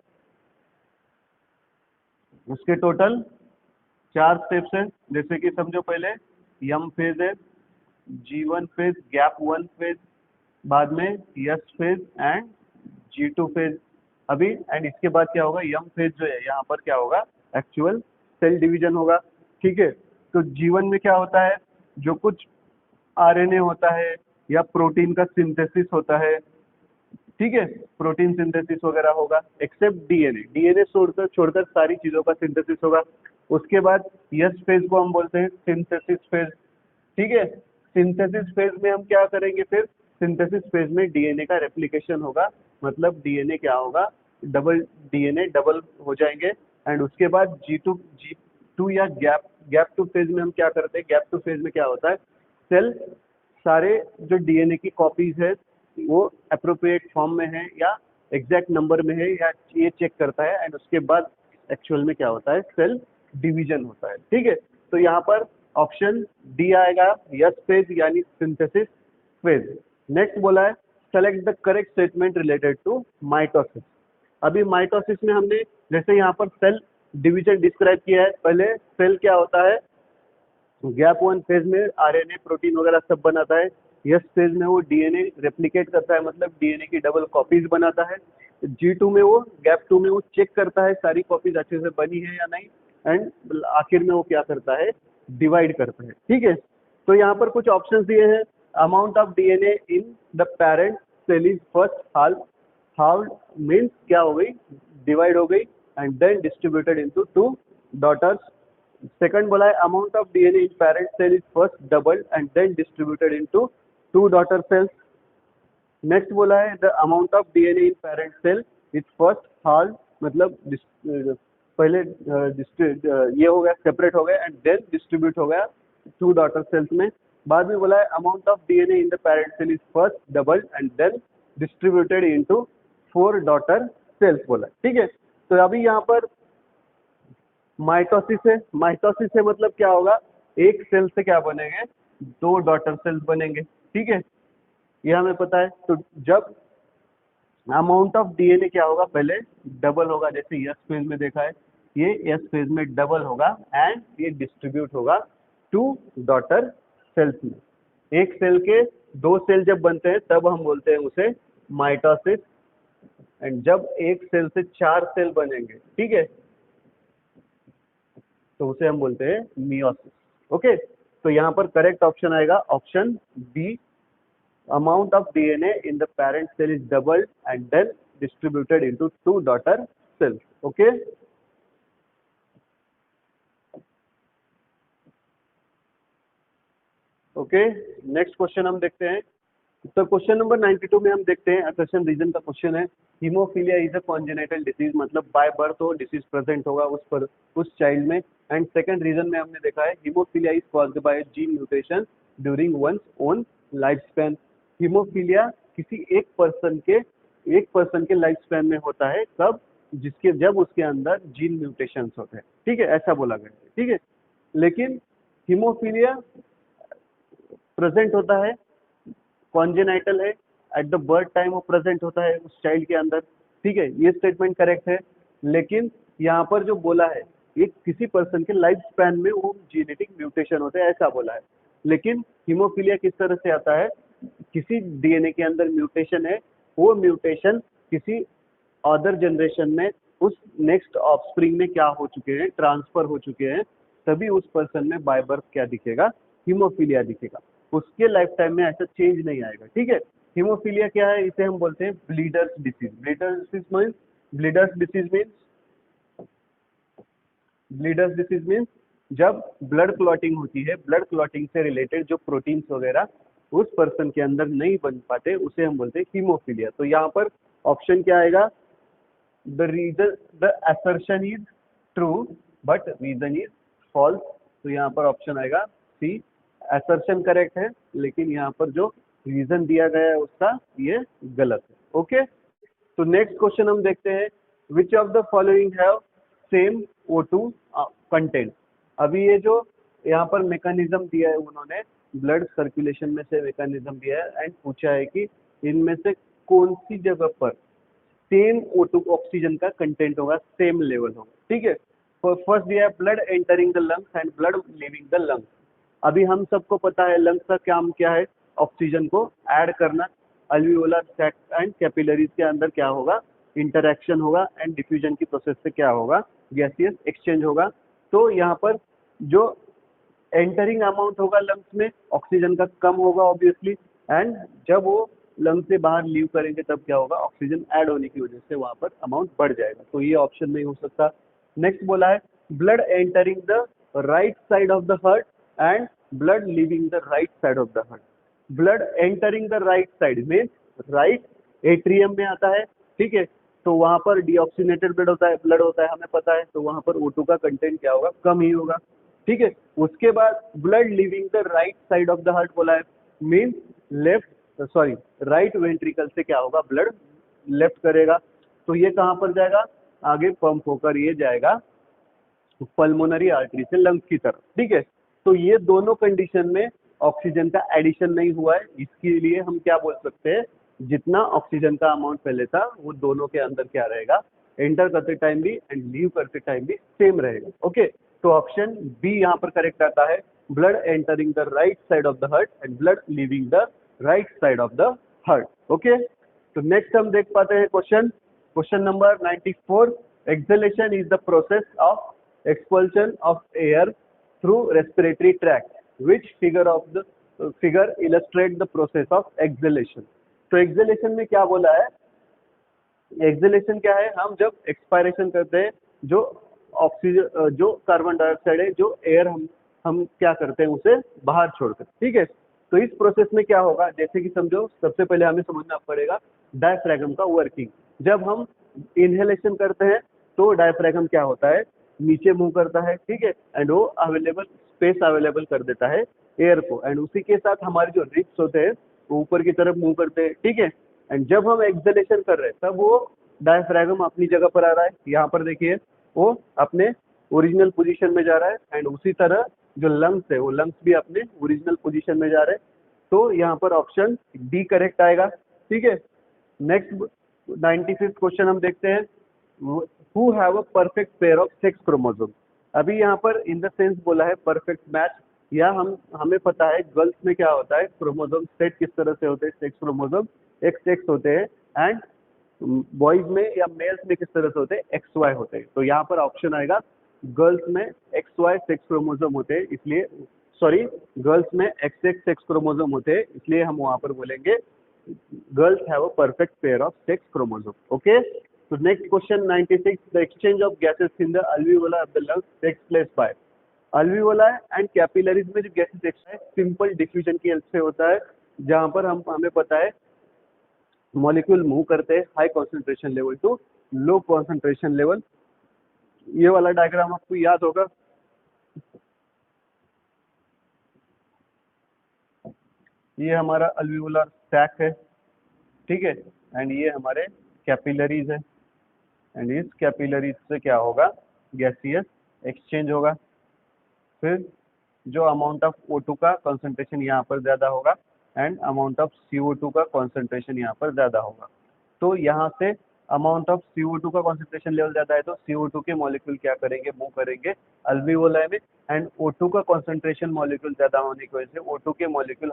S1: उसके टोटल 4 स्टेप्स है। जैसे कि समझो पहले यम फेज है, G1 फेज, गैप 1 फेज, बाद में yes phase and G2 phase. अभी एंड इसके बाद क्या होगा, यम फेज जो है यहाँ पर क्या होगा, एक्चुअल सेल डिवीजन होगा। ठीक है, तो G1 में क्या होता है, जो कुछ आरएनए होता है या प्रोटीन का सिंथेसिस होता है। ठीक है, प्रोटीन सिंथेसिस वगैरह होगा, एक्सेप्ट डीएनए। डीएनए छोड़कर सारी चीजों का सिंथेसिस होगा। उसके बाद यस फेज को हम बोलते हैं सिंथेसिस फेज। ठीक है, सिंथेसिस फेज में हम क्या करेंगे, फिर सिंथेसिस फेज में डीएनए का रेप्लिकेशन होगा, मतलब डीएनए क्या होगा, डीएनए डबल हो जाएंगे। एंड उसके बाद जी टू या गैप टू फेज में हम क्या करते हैं, गैप टू फेज में क्या होता है, सेल सारे जो डीएनए की कॉपीज है वो अप्रोप्रिएट फॉर्म में है या एग्जैक्ट नंबर में है या ये चेक करता है। एंड उसके बाद एक्चुअल में क्या होता है, सेल डिवीजन होता है। ठीक है, तो यहाँ पर ऑप्शन डी आएगा, यस फेज यानी सिंथेसिस फेज। नेक्स्ट बोला है select the correct statement related to mitosis. अभी माइटोसिस में हमने जैसे यहाँ पर सेल डिवीजन डिस्क्राइब किया है, पहले सेल क्या होता है, गैप 1 फेज में आरएनए प्रोटीन वगैरह सब बनाता है। यस फेज में वो डीएनए रेप्लिकेट करता है, मतलब डीएनए की डबल कॉपीज बनाता है। G2 में वो गैप 2 में वो चेक करता है सारी कॉपीज अच्छे से बनी है या नहीं, एंड आखिर में वो क्या करता है, डिवाइड करता है। ठीक है, तो यहाँ पर कुछ ऑप्शंस दिए हैं, amount of DNA in the parent cell is first हाउ मीन्स क्या हो गई, डिवाइड हो गई and then distributed into 2 daughters. Second बोला है amount of DNA in parent cell is first doubled and then distributed into 2 daughter cells. Next बोला है the amount of DNA in parent cell is first halved, मतलब पहले ये हो गया, separate हो गया एंड देन डिस्ट्रीब्यूट हो गया 2 डॉटर सेल्स में। बाद में बोला है amount of DNA in the parent cell is first doubled and then distributed into 4 daughter cells बोला। ठीक है, तो अभी यहाँ पर माइटोसिस है, माइटोसिस से मतलब क्या होगा, एक सेल से क्या बनेंगे, 2 डॉटर सेल्स बनेंगे। ठीक है, ये हमें पता है। तो जब अमाउंट ऑफ डीएनए क्या होगा, पहले डबल होगा, जैसे यस फेज में देखा है, ये यस फेज में डबल होगा एंड ये डिस्ट्रीब्यूट होगा 2 डॉटर सेल्स में। एक सेल के 2 सेल जब बनते हैं तब हम बोलते हैं उसे माइटोसिस, एंड जब एक सेल से 4 सेल बनेंगे, ठीक है, तो उसे हम बोलते हैं मियोसिस। ओके, तो यहाँ पर करेक्ट ऑप्शन आएगा option B, amount of DNA in the parent cell is doubled and then distributed into 2 daughter cells. Okay. Okay, next question हम देखते हैं। तो क्वेश्चन नंबर 92 में हम देखते हैं, क्वेश्चन रीजन का क्वेश्चन है, haemophilia is a congenital disease, मतलब बाय बर्थ हो डिसीज प्रेजेंट होगा उस चाइल्ड में। एंड सेकंड रीजन में हमने देखा है haemophilia is caused by gene mutation during one's own life span. Haemophilia किसी एक पर्सन के लाइफ स्पैन में होता है, कब, जब उसके अंदर जीन म्यूटेशंस होते हैं। ठीक है, ऐसा बोला गया है। ठीक है, लेकिन हीमोफीलिया प्रेजेंट होता है, कॉन्जेनाइटल है, एट द बर्थ टाइम वो प्रेजेंट होता है उस चाइल्ड के अंदर। ठीक है, ये स्टेटमेंट करेक्ट है। लेकिन यहाँ पर जो बोला है ये किसी पर्सन के लाइफ स्पैन में वो जेनेटिक म्यूटेशन होते हैं ऐसा बोला है। लेकिन हीमोफीलिया किस तरह से आता है, किसी डीएनए के अंदर म्यूटेशन है, वो म्यूटेशन किसी अदर जनरेशन में उस नेक्स्ट ऑफस्प्रिंग में क्या हो चुके हैं, ट्रांसफर हो चुके हैं, तभी उस पर्सन में बाय बर्थ क्या दिखेगा, हीमोफीलिया दिखेगा। उसके लाइफ टाइम में ऐसा चेंज नहीं आएगा। ठीक है, हीमोफीलिया क्या है, इसे हम बोलते हैं bleeders disease. Bleeders disease means जब ब्लड क्लॉटिंग होती है, ब्लड क्लॉटिंग से रिलेटेड जो प्रोटीन्स वगैरह उस पर्सन के अंदर नहीं बन पाते, उसे हम बोलते हैं हीमोफीलिया। तो यहाँ पर ऑप्शन क्या आएगा, the assertion is true but reason is false। तो यहाँ पर ऑप्शन आएगा सी, assertion करेक्ट है लेकिन यहाँ पर जो रीजन दिया गया है उसका ये गलत है। ओके, तो नेक्स्ट क्वेश्चन हम देखते हैं, विच of the following have same O2 content. अभी ये जो यहाँ पर मैकेनिज्म दिया है उन्होंने, ब्लड सर्कुलेशन में से मैकेनिज्म दिया है एंड पूछा है कि इनमें से कौन सी जगह पर सेम O2 ऑक्सीजन का कंटेंट होगा, सेम लेवल होगा। ठीक है, तो फर्स्ट दिया है blood entering the lungs and blood leaving the lungs. अभी हम सबको पता है लंग्स का काम क्या है, ऑक्सीजन को ऐड करना। अल्वियोलर सैक्स एंड कैपिलरीज के अंदर क्या होगा, इंटरेक्शन होगा एंड डिफ्यूजन की प्रोसेस से क्या होगा, गैसियस एक्सचेंज होगा। तो यहाँ पर जो एंटरिंग अमाउंट होगा लंग्स में ऑक्सीजन का कम होगा ऑब्वियसली, एंड जब वो लंग से बाहर लीव करेंगे तब क्या होगा, ऑक्सीजन ऐड होने की वजह से वहां पर अमाउंट बढ़ जाएगा। तो ये ऑप्शन नहीं हो सकता। नेक्स्ट बोला है blood entering the right side of the heart and blood leaving the right side of the heart. Blood entering the right side means right atrium में आता है। ठीक है, तो वहां पर डीऑक्सीनेटेड ब्लड होता है हमें पता है, तो वहां पर O2 का कंटेंट क्या होगा, कम ही होगा। ठीक है, उसके बाद blood leaving the right side of the heart बोला है, मीन्स राइट वेंट्रिकल से क्या होगा, ब्लड लेफ्ट करेगा। तो ये कहाँ पर जाएगा, आगे पंप होकर ये जाएगा पल्मोनरी आर्टरी से लंग्स की तरफ। ठीक है, तो ये दोनों कंडीशन में ऑक्सीजन का एडिशन नहीं हुआ है, इसके लिए हम क्या बोल सकते हैं, जितना ऑक्सीजन का अमाउंट पहले था वो दोनों के अंदर क्या रहेगा, एंटर करते टाइम भी एंड लीव करते टाइम भी सेम रहेगा। ओके, तो ऑप्शन बी यहाँ पर करेक्ट आता है, blood entering the right side of the heart and blood leaving the right side of the heart. Okay, तो नेक्स्ट हम देख पाते हैं question number 94। Exhalation is the process of expulsion of air through respiratory tract, which figure illustrate the process of exhalation। तो exhalation में क्या बोला है, एक्सहेलेशन क्या है, हम जब एक्सपायरेशन करते हैं जो ऑक्सीजन जो कार्बन डाइऑक्साइड है, जो एयर हम क्या करते हैं उसे बाहर छोड़ते हैं। ठीक है, तो इस प्रोसेस में क्या होगा, जैसे कि समझो सबसे पहले हमें समझना पड़ेगा डायफ्रागम का वर्किंग। जब हम इनहेलेशन करते हैं तो डायफ्रागम क्या होता है, नीचे मूव करता है। ठीक है, एंड वो स्पेस अवेलेबल कर देता है एयर को, एंड उसी के साथ हमारे जो रिब्स होते हैं वो ऊपर की तरफ मूव करते हैं। ठीक है, एंड जब हम एक्सहेलेशन कर रहे हैं तब वो डायफ्रागम अपनी जगह पर आ रहा है, यहाँ पर देखिए वो अपने ओरिजिनल पोजीशन में जा रहा है, एंड उसी तरह जो लंग्स है वो लंग्स भी अपने ओरिजिनल पोजीशन में जा रहे हैं। तो यहाँ पर ऑप्शन डी करेक्ट आएगा। ठीक है, नेक्स्ट 95th क्वेश्चन हम देखते हैं, who have a perfect pair of sex chromosome. अभी यहाँ पर इन द सेंस बोला है परफेक्ट मैच, या हमें पता है गर्ल्स में क्या होता है, क्रोमोसोम सेट किस तरह से होते हैं, सेक्स क्रोमोसोम एक्स एक्स होते हैं, एंड बॉयज में या मेल्स में किस तरह से होते हैं, एक्स वाई होते हैं। तो यहाँ पर ऑप्शन आएगा गर्ल्स में एक्स वाई सेक्स क्रोमोसोम होते हैं, इसलिए गर्ल्स में एक्स एक्स सेक्स क्रोमोसोम होते हैं, इसलिए हम वहां पर बोलेंगे girls have a perfect pair of sex chromosomes। Okay, so next question 96, the exchange of gases in the alveoli of the lungs takes place by alveoli and capillaries में जो gases exchange है सिंपल डिफ्यूजन की help से होता है, जहां पर हमें पता है मॉलिक्यूल मूव करते हैं high concentration level to low concentration level. ये वाला डायग्राम आपको याद होगा, ये हमारा अल्वियोलर सैक है। ठीक है, एंड ये हमारे कैपिलरीज है, एंड इस कैपिलरीज से क्या होगा, गैसियस एक्सचेंज होगा। फिर जो अमाउंट ऑफ O2 का कॉन्सेंट्रेशन यहाँ पर ज़्यादा होगा एंड अमाउंट ऑफ CO2 का कॉन्सेंट्रेशन यहाँ पर ज़्यादा होगा। तो यहाँ से अमाउंट ऑफ CO2 का कॉन्सेंट्रेशन लेवल ज्यादा है तो CO2 के मॉलिक्यूल क्या करेंगे, मूव करेंगे अल्वियोलाई में, एंड O2 का कॉन्सेंट्रेशन मॉलिक्यूल ज्यादा होने की वजह से O2 के molecule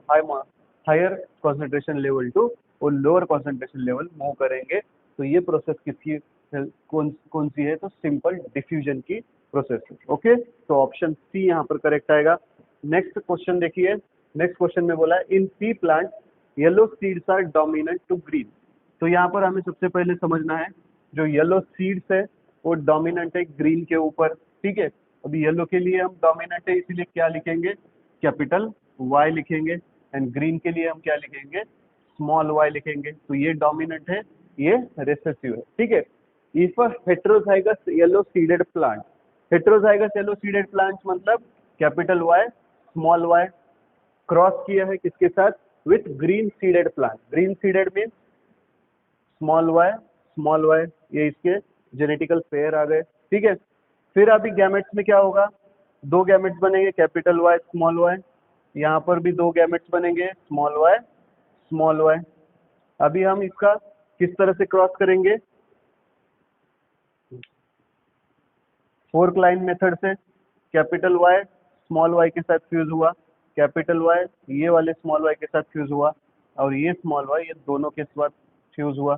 S1: higher concentration level to और लोअर कॉन्सेंट्रेशन लेवल मूव करेंगे। तो ये प्रोसेस किसकी कौन सी है, तो सिंपल डिफ्यूजन की प्रोसेस है। ओके, तो ऑप्शन सी यहाँ पर करेक्ट आएगा। नेक्स्ट क्वेश्चन देखिए, नेक्स्ट क्वेश्चन में बोला है in pea plant yellow seeds are dominant to green. तो यहाँ पर हमें सबसे पहले समझना है जो येलो सीड्स है वो डोमिनेंट है ग्रीन के ऊपर, ठीक है। अभी येलो के लिए हम डोमिनेंट है इसीलिए क्या लिखेंगे, कैपिटल वाई लिखेंगे, एंड ग्रीन के लिए हम क्या लिखेंगे, स्मॉल वाई लिखेंगे। तो ये डोमिनेंट है, ये रिसेसिव है, ठीक है। If heterozygous yellow seeded plant, heterozygous yellow seeded plant मतलब capital Y small Y cross किया है किसके साथ, with green seeded plant. Green seeded mean small Y, ये इसके जेनेटिकल पेयर आ गए, ठीक है। फिर अभी गैमेट्स में क्या होगा, दो गैमेट्स बनेंगे कैपिटल वाई स्मॉल वाई, यहाँ पर भी दो गैमेट्स बनेंगे स्मॉल वाई। अभी हम इसका किस तरह से क्रॉस करेंगे, फोर्क लाइन मेथड से। कैपिटल वाई स्मॉल वाई के साथ फ्यूज हुआ, कैपिटल वाई ये वाले स्मॉल वाई के साथ फ्यूज हुआ, और ये स्मॉल वाई ये दोनों के साथ फ्यूज हुआ,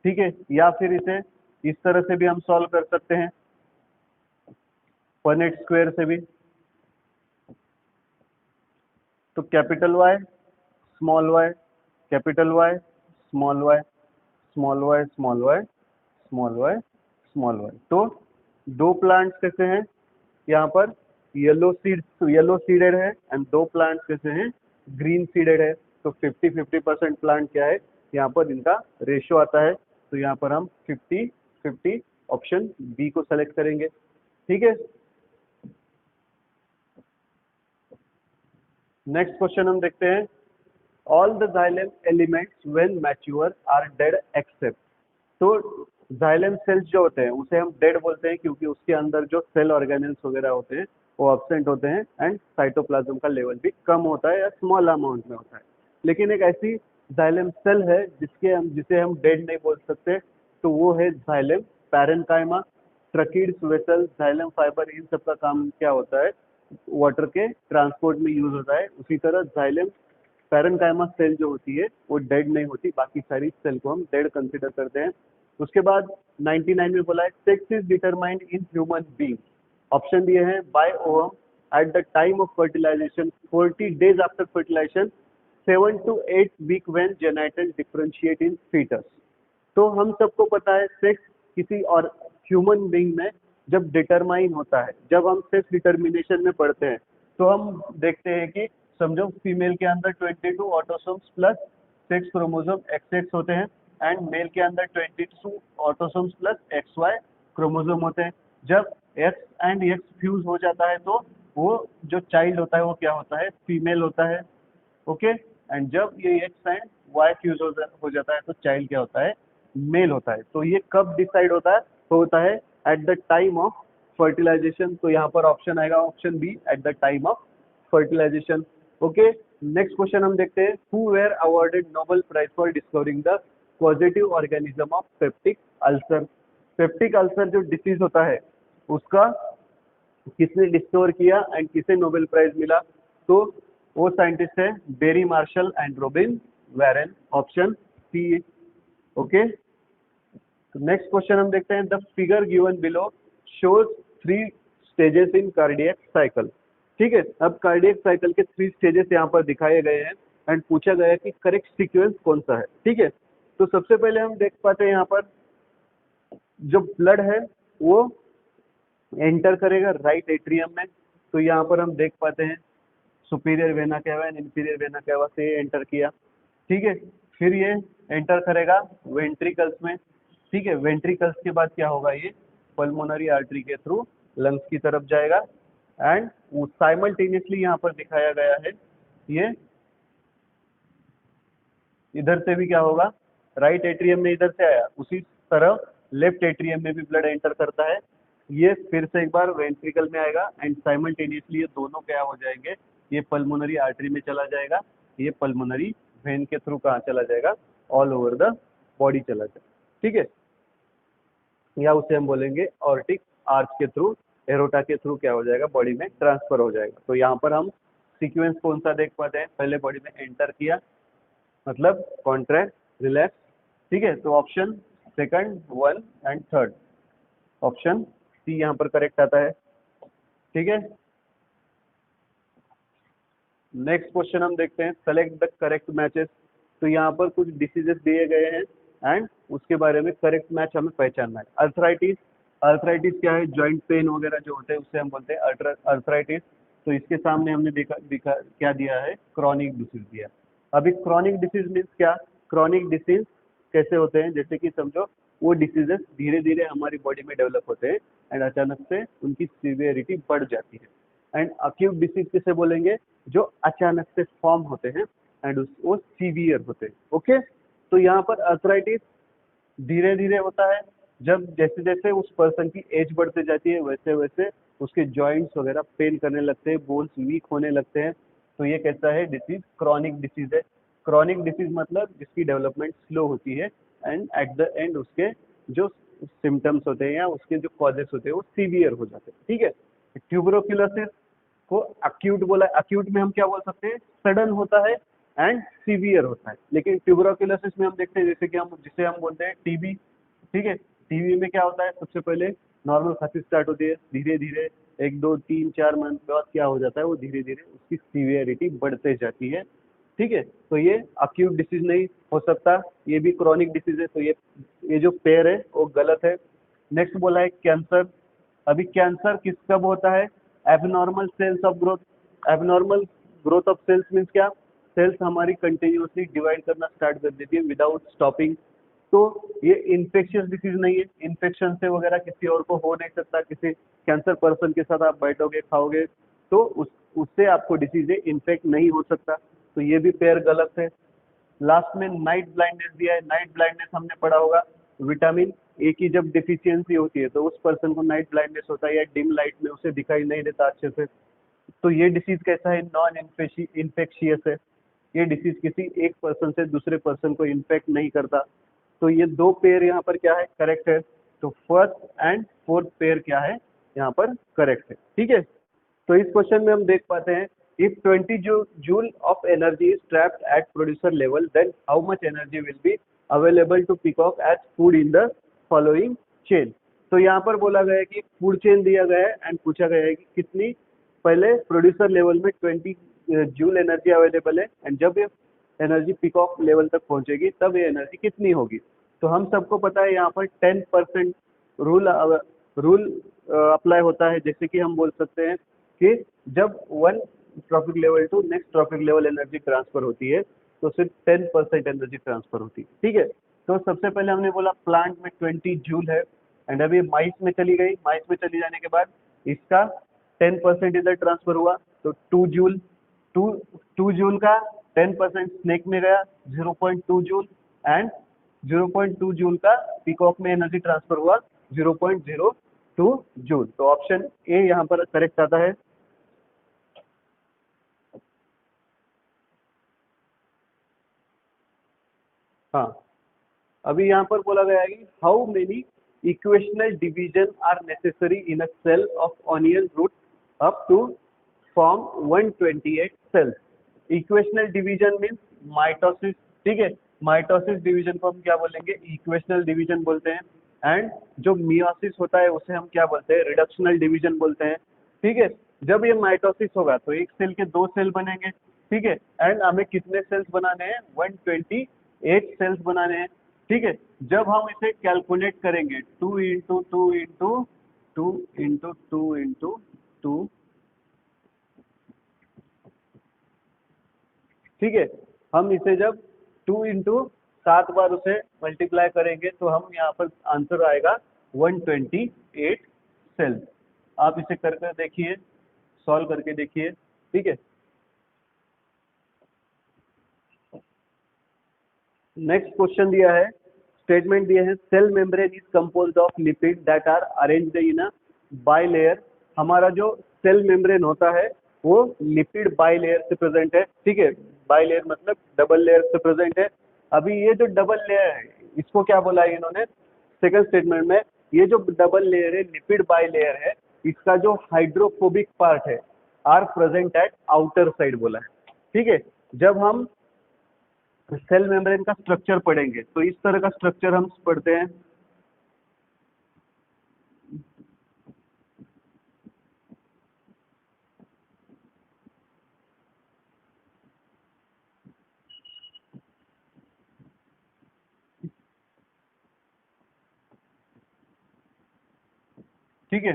S1: ठीक है। या फिर इसे इस तरह से भी हम सॉल्व कर सकते हैं, पनेट स्क्वायर से भी। तो capital Y small Y, capital Y small Y, small Y small Y small Y small Y. तो दो प्लांट्स कैसे हैं यहाँ पर, येलो सीडेड है, एंड दो प्लांट्स कैसे हैं, ग्रीन सीडेड है। तो 50-50% प्लांट क्या है यहाँ पर, इनका रेशियो आता है। तो यहाँ पर हम 50-50 ऑप्शन बी को सेलेक्ट करेंगे, ठीक है। नेक्स्ट क्वेश्चन हम देखते हैं, all the xylem elements when mature are dead except. तो जाइलम सेल्स जो होते हैं उसे हम डेड बोलते हैं क्योंकि उसके अंदर जो सेल ऑर्गेनेल्स वगैरह होते हैं वो एब्सेंट होते हैं, एंड साइटोप्लाज्म का लेवल भी कम होता है या स्मॉल अमाउंट में होता है। लेकिन एक ऐसी जाइलम सेल है जिसे हम डेड नहीं बोल सकते, तो वो है xylem parenchyma. Tracheids, vessel, xylem fibre, इन सब का काम क्या होता है, वाटर के ट्रांसपोर्ट में यूज होता है। उसी तरह जाइलम पैरेन्काइमा सेल जो होती है वो डेड नहीं होती, बाकी सारी सेल को हम डेड कंसीडर करते हैं। उसके बाद 99 में बोला है sex is determined in human being. Option दिए हैं by ovum at the time of fertilisation, 40 days after fertilisation, 7 to 8 week when genital differentiate in foetus. तो हम सबको पता है सेक्स किसी और ह्यूमन बीइंग में जब डिटरमाइन होता है, जब हम सेक्स डिटर्मिनेशन में पढ़ते हैं तो हम देखते हैं कि समझो फीमेल के अंदर 22 ऑटोसोम्स प्लस 6 क्रोमोसोम XX होते हैं, एंड मेल के अंदर 22 ऑटोसोम्स प्लस XY क्रोमोसोम होते हैं। जब X एंड X फ्यूज हो जाता है तो वो जो चाइल्ड होता है वो क्या होता है, फीमेल होता है, ओके। एंड जब ये X एंड Y फ्यूज हो जाता है तो चाइल्ड क्या होता है, मेल होता है। तो ये कब डिसाइड होता है at the time of fertilisation. तो यहाँ पर ऑप्शन आएगा option B, at the time of fertilisation, okay. Next question हम देखते हैं, who were awarded Nobel prize for discovering the positive organism of peptic ulcer. Peptic ulcer जो disease होता है उसका किसने डिस्कवर किया एंड किसे नोबेल प्राइज मिला, तो वो साइंटिस्ट है Barry Marshall and Robin Warren, option C, okay. Next question हम देखते हैं, the figure given below shows 3 stages in cardiac cycle. ठीक है, अब कार्डियक साइकिल के 3 स्टेजेस यहाँ पर दिखाए गए हैं एंड पूछा गया है कि करेक्ट सीक्वेंस कौन सा है, ठीक है। तो सबसे पहले हम देख पाते हैं यहाँ पर जो ब्लड है वो एंटर करेगा राइट एट्रियम में। तो यहाँ पर हम देख पाते हैं superior vena cava and inferior vena cava से एंटर किया, ठीक है। फिर ये एंटर करेगा वेंट्रिकल्स में, ठीक है। वेंट्रिकल्स के बाद क्या होगा, ये पल्मोनरी आर्टरी के थ्रू लंग्स की तरफ जाएगा, एंड साइमल्टेनियसली यहाँ पर दिखाया गया है ये इधर से भी क्या होगा, राइट एट्रियम में इधर से आया, उसी तरह लेफ्ट एट्रियम में भी ब्लड एंटर करता है। ये फिर से एक बार वेंट्रिकल में आएगा एंड साइमल्टेनियसली ये दोनों क्या हो जाएंगे, ये पल्मोनरी आर्टरी में चला जाएगा, ये पल्मोनरी वेन के थ्रू कहाँ चला जाएगा, ऑल ओवर द बॉडी चला जाएगा, ठीक है। या उसे हम बोलेंगे ऑर्टिक आर्च के थ्रू, एरोटा के थ्रू क्या हो जाएगा, बॉडी में ट्रांसफर हो जाएगा। तो यहाँ पर हम सीक्वेंस कौन सा देख पाते हैं, पहले बॉडी में एंटर किया मतलब कॉन्ट्रैक्ट रिलैक्स, ठीक है। तो option second, one and third, option C यहाँ पर करेक्ट आता है, ठीक है। नेक्स्ट क्वेश्चन हम देखते हैं, सेलेक्ट द करेक्ट मैचेस। तो यहाँ पर कुछ डिसीजेस दिए गए हैं एंड उसके बारे में करेक्ट मैच हमें पहचानना है। अर्थराइटिस, अर्थराइटिस क्या है, जॉइंट पेन वगैरह जो होते हैं उससे हम बोलते हैं अर्थराइटिस। तो इसके सामने हमने दिखा क्या दिया है, क्रॉनिक डिसीज दिया। अभी क्रॉनिक डिसीज मीन्स क्या, क्रॉनिक डिसीज कैसे होते हैं, जैसे कि समझो वो डिसीजेस धीरे धीरे हमारी बॉडी में डेवलप होते हैं एंड अचानक से उनकी सीवियरिटी बढ़ जाती है। एंड अक्यूट डिसीज किसे बोलेंगे, जो अचानक से फॉर्म होते हैं एंड वो सीवियर होते हैं, ओके। तो यहाँ पर अर्थराइटिस धीरे धीरे होता है, जब जैसे जैसे उस पर्सन की एज बढ़ते जाती है वैसे वैसे उसके जॉइंट्स वगैरह पेन करने लगते हैं, बोन्स वीक होने लगते हैं। तो ये कैसा है डिसीज, क्रॉनिक डिसीज है। क्रॉनिक डिसीज मतलब जिसकी डेवलपमेंट स्लो होती है एंड एट द एंड उसके जो सिम्टम्स होते हैं या उसके जो कॉजेस होते हैं वो सीवियर हो जाते हैं, ठीक है। ट्यूबरोक्यूलोसिस को अक्यूट बोला, अक्यूट में हम क्या बोल सकते हैं, सडन होता है एंड सीवियर होता है। लेकिन ट्यूबरोक्यूलोसिस में हम देखते हैं जैसे कि हम जिसे हम बोलते हैं टीबी, ठीक है। टीबी में क्या होता है, सबसे पहले नॉर्मल खांसी स्टार्ट होती है, धीरे धीरे 1 2 3 4 मंथ के बाद क्या हो जाता है, वो धीरे धीरे उसकी सीवियरिटी बढ़ते जाती है, ठीक है। तो ये अक्यूट डिसीज नहीं हो सकता, ये भी क्रॉनिक डिसीज है। तो ये जो पेयर है वो गलत है। नेक्स्ट बोला है कैंसर। अभी कैंसर किस कब होता है, abnormal cells of growth. Abnormal growth of sales means क्या, सेल्स हमारी कंटिन्यूअसली डिवाइड करना स्टार्ट कर देती है विदाउट स्टॉपिंग। तो ये इन्फेक्शियस डिसीज नहीं है, इन्फेक्शन से वगैरह किसी और को हो नहीं सकता। किसी कैंसर पर्सन के साथ आप बैठोगे खाओगे तो उससे आपको डिसीज इन्फेक्ट नहीं हो सकता। तो ये भी पेयर गलत है। लास्ट में नाइट ब्लाइंडनेस दिया है। नाइट ब्लाइंडनेस हमने पढ़ा होगा, विटामिन ए की जब डिफिशियंसी होती है तो उस पर्सन को नाइट ब्लाइंडनेस होता है या डिम लाइट में उसे दिखाई नहीं देता अच्छे से। तो ये डिसीज कैसा है, नॉन इन्फेक्शियस है। ये डिसीज किसी एक पर्सन से दूसरे पर्सन को इन्फेक्ट नहीं करता। तो ये दो पेयर यहाँ पर क्या है, करेक्ट है। तो फर्स्ट एंड फोर्थ पेयर क्या है यहाँ पर, करेक्ट है, ठीक है। तो इस क्वेश्चन में हम देख पाते हैं, if 20 joule of energy is trapped at producer level then how much energy will be available to peacock as food in the following chain. तो यहाँ पर बोला गया है कि फूड चेन दिया गया है एंड पूछा गया है कि कितनी, पहले प्रोड्यूसर लेवल में 20 जूल एनर्जी अवेलेबल है एंड जब ये एनर्जी पीकॉक लेवल तक पहुंचेगी तब ये एनर्जी कितनी होगी। तो हम सबको पता है यहाँ पर 10% रूल रूल अप्लाई होता है। जैसे कि हम बोल सकते हैं कि जब one trophic level to next trophic level energy transfer होती है तो सिर्फ 10% एनर्जी ट्रांसफर होती है, ठीक है। तो सबसे पहले हमने बोला प्लांट में 20 जूल है एंड अभी माइस में चली गई, माइस में चली जाने के बाद इसका 10% इधर ट्रांसफर हुआ तो 2 जूल, टू जूल का 10% स्नेक में गया 0.2 जूल एंड 0.2 जूल का पीकॉक में एनर्जी ट्रांसफर हुआ 0.02 जूल। तो ऑप्शन ए यहाँ पर करेक्ट आता है। हाँ, अभी यहाँ पर बोला गया है कि how many equational division are necessary in a cell of onion root up to form 128 cells. Equational division means mitosis, ठीक है। माइटोसिस डिवीजन को हम क्या बोलेंगे, इक्वेशनल डिवीजन बोलते हैं। एंड जो मियोसिस होता है उसे हम क्या बोलते हैं, रिडक्शनल डिवीजन बोलते हैं, ठीक है। जब ये माइटोसिस होगा तो एक सेल के दो सेल बनेंगे, ठीक है। एंड हमें कितने सेल्स बनाने हैं, 128 सेल्स बनाने हैं, ठीक है। जब हम इसे कैलकुलेट करेंगे 2 × 2 × 2 × 2 × 2, ठीक है। हम इसे जब 2 × 7 बार उसे मल्टीप्लाई करेंगे तो हम यहाँ पर आंसर आएगा 128 सेल्स। आप इसे करके देखिए, सॉल्व करके देखिए, ठीक है। नेक्स्ट क्वेश्चन दिया है, स्टेटमेंट दिया है, cell membrane is composed of lipid that are arranged in a bilayer. हमारा जो सेल मेम्ब्रेन होता है वो लिपिड बाइलेयर से प्रेजेंट है, ठीक है। बाइलेयर मतलब डबल लेयर से प्रेजेंट है। अभी ये जो डबल लेयर है इसको क्या बोला है इन्होंने सेकंड स्टेटमेंट में, ये जो डबल लेयर है, लिपिड बाई लेयर है, इसका जो हाइड्रोफोबिक पार्ट है are present at outer side बोला है। ठीक है, जब हम सेल मेम्ब्रेन का स्ट्रक्चर पढ़ेंगे तो इस तरह का स्ट्रक्चर हम पढ़ते हैं। ठीक है,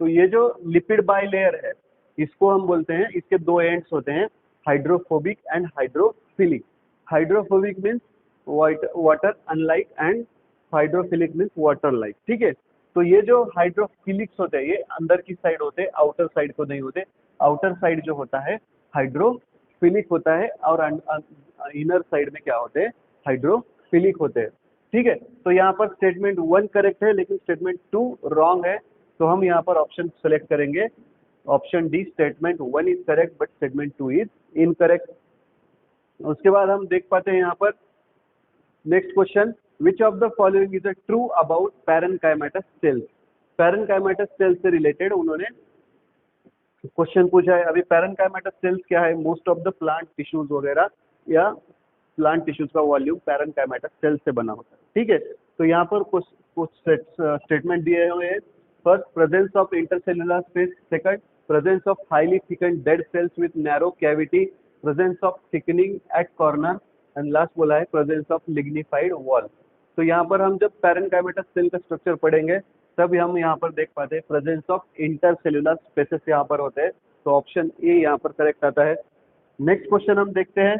S1: तो ये जो लिपिड बाई लेयर है इसको हम बोलते हैं, इसके दो एंड्स होते हैं, hydrophobic and hydrophilic. Hydrophobic means water unlike and hydrophilic means water like. ठीक है, तो ये जो हाइड्रोफिलिक्स होते हैं ये अंदर की साइड होते हैं, आउटर साइड को नहीं होते। आउटर साइड जो होता है हाइड्रोफिलिक होता है और इनर साइड में क्या होते हैं, हाइड्रोफिलिक होते हैं। ठीक है, तो यहाँ पर स्टेटमेंट 1 करेक्ट है लेकिन स्टेटमेंट 2 रॉन्ग है, तो हम यहाँ पर ऑप्शन सेलेक्ट करेंगे, option D, statement 1 is correct but statement 2 is incorrect. उसके बाद हम देख पाते हैं यहाँ पर next question, which of the following is a true about parenchymatous cells. Parenchymatous cells से रिलेटेड उन्होंने क्वेश्चन पूछा है। अभी पैरेनकाइमेटस सेल्स क्या है, most of the plant tissues वगैरह या प्लांट टिश्यूज का वॉल्यूम पैरेनकाइमेटस सेल्स से बना होता है। ठीक है, तो यहाँ पर कुछ स्टेटमेंट दिए हुए हैं। First, presence of intercellular space. Second, presence of highly thickened dead cells with narrow cavity. Presence of thickening at corner and last बोला है प्रेजेंस ऑफ लिग्निफाइड वॉल। तो यहाँ पर हम जब पैरेनकाइमेटस सेल का स्ट्रक्चर पढ़ेंगे तब हम यहाँ पर देख पाते हैं प्रेजेंस ऑफ इंटरसेल्युलर स्पेसेस यहाँ पर होते हैं, तो ऑप्शन ए यहाँ पर करेक्ट आता है। नेक्स्ट क्वेश्चन हम देखते हैं।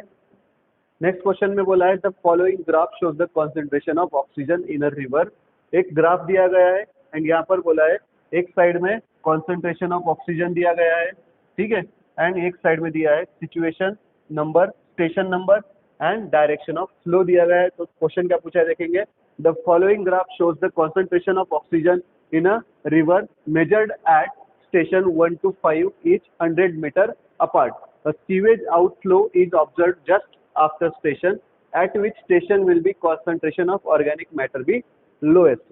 S1: नेक्स्ट क्वेश्चन में बोला है the following graph shows the concentration of oxygen in a river. एक ग्राफ दिया गया है एंड यहाँ पर बोला है एक साइड में कॉन्सेंट्रेशन ऑफ ऑक्सीजन दिया गया है, ठीक है, एंड एक साइड में दिया है situation number, station number and direction of flow दिया गया है। तो क्वेश्चन क्या पूछा है देखेंगे, the following graph shows the concentration of oxygen in a river measured eight station 1 to 5 each 100 meter apart. A sewage outflow is observed just after station, at which station will be concentration of organic matter be lowest.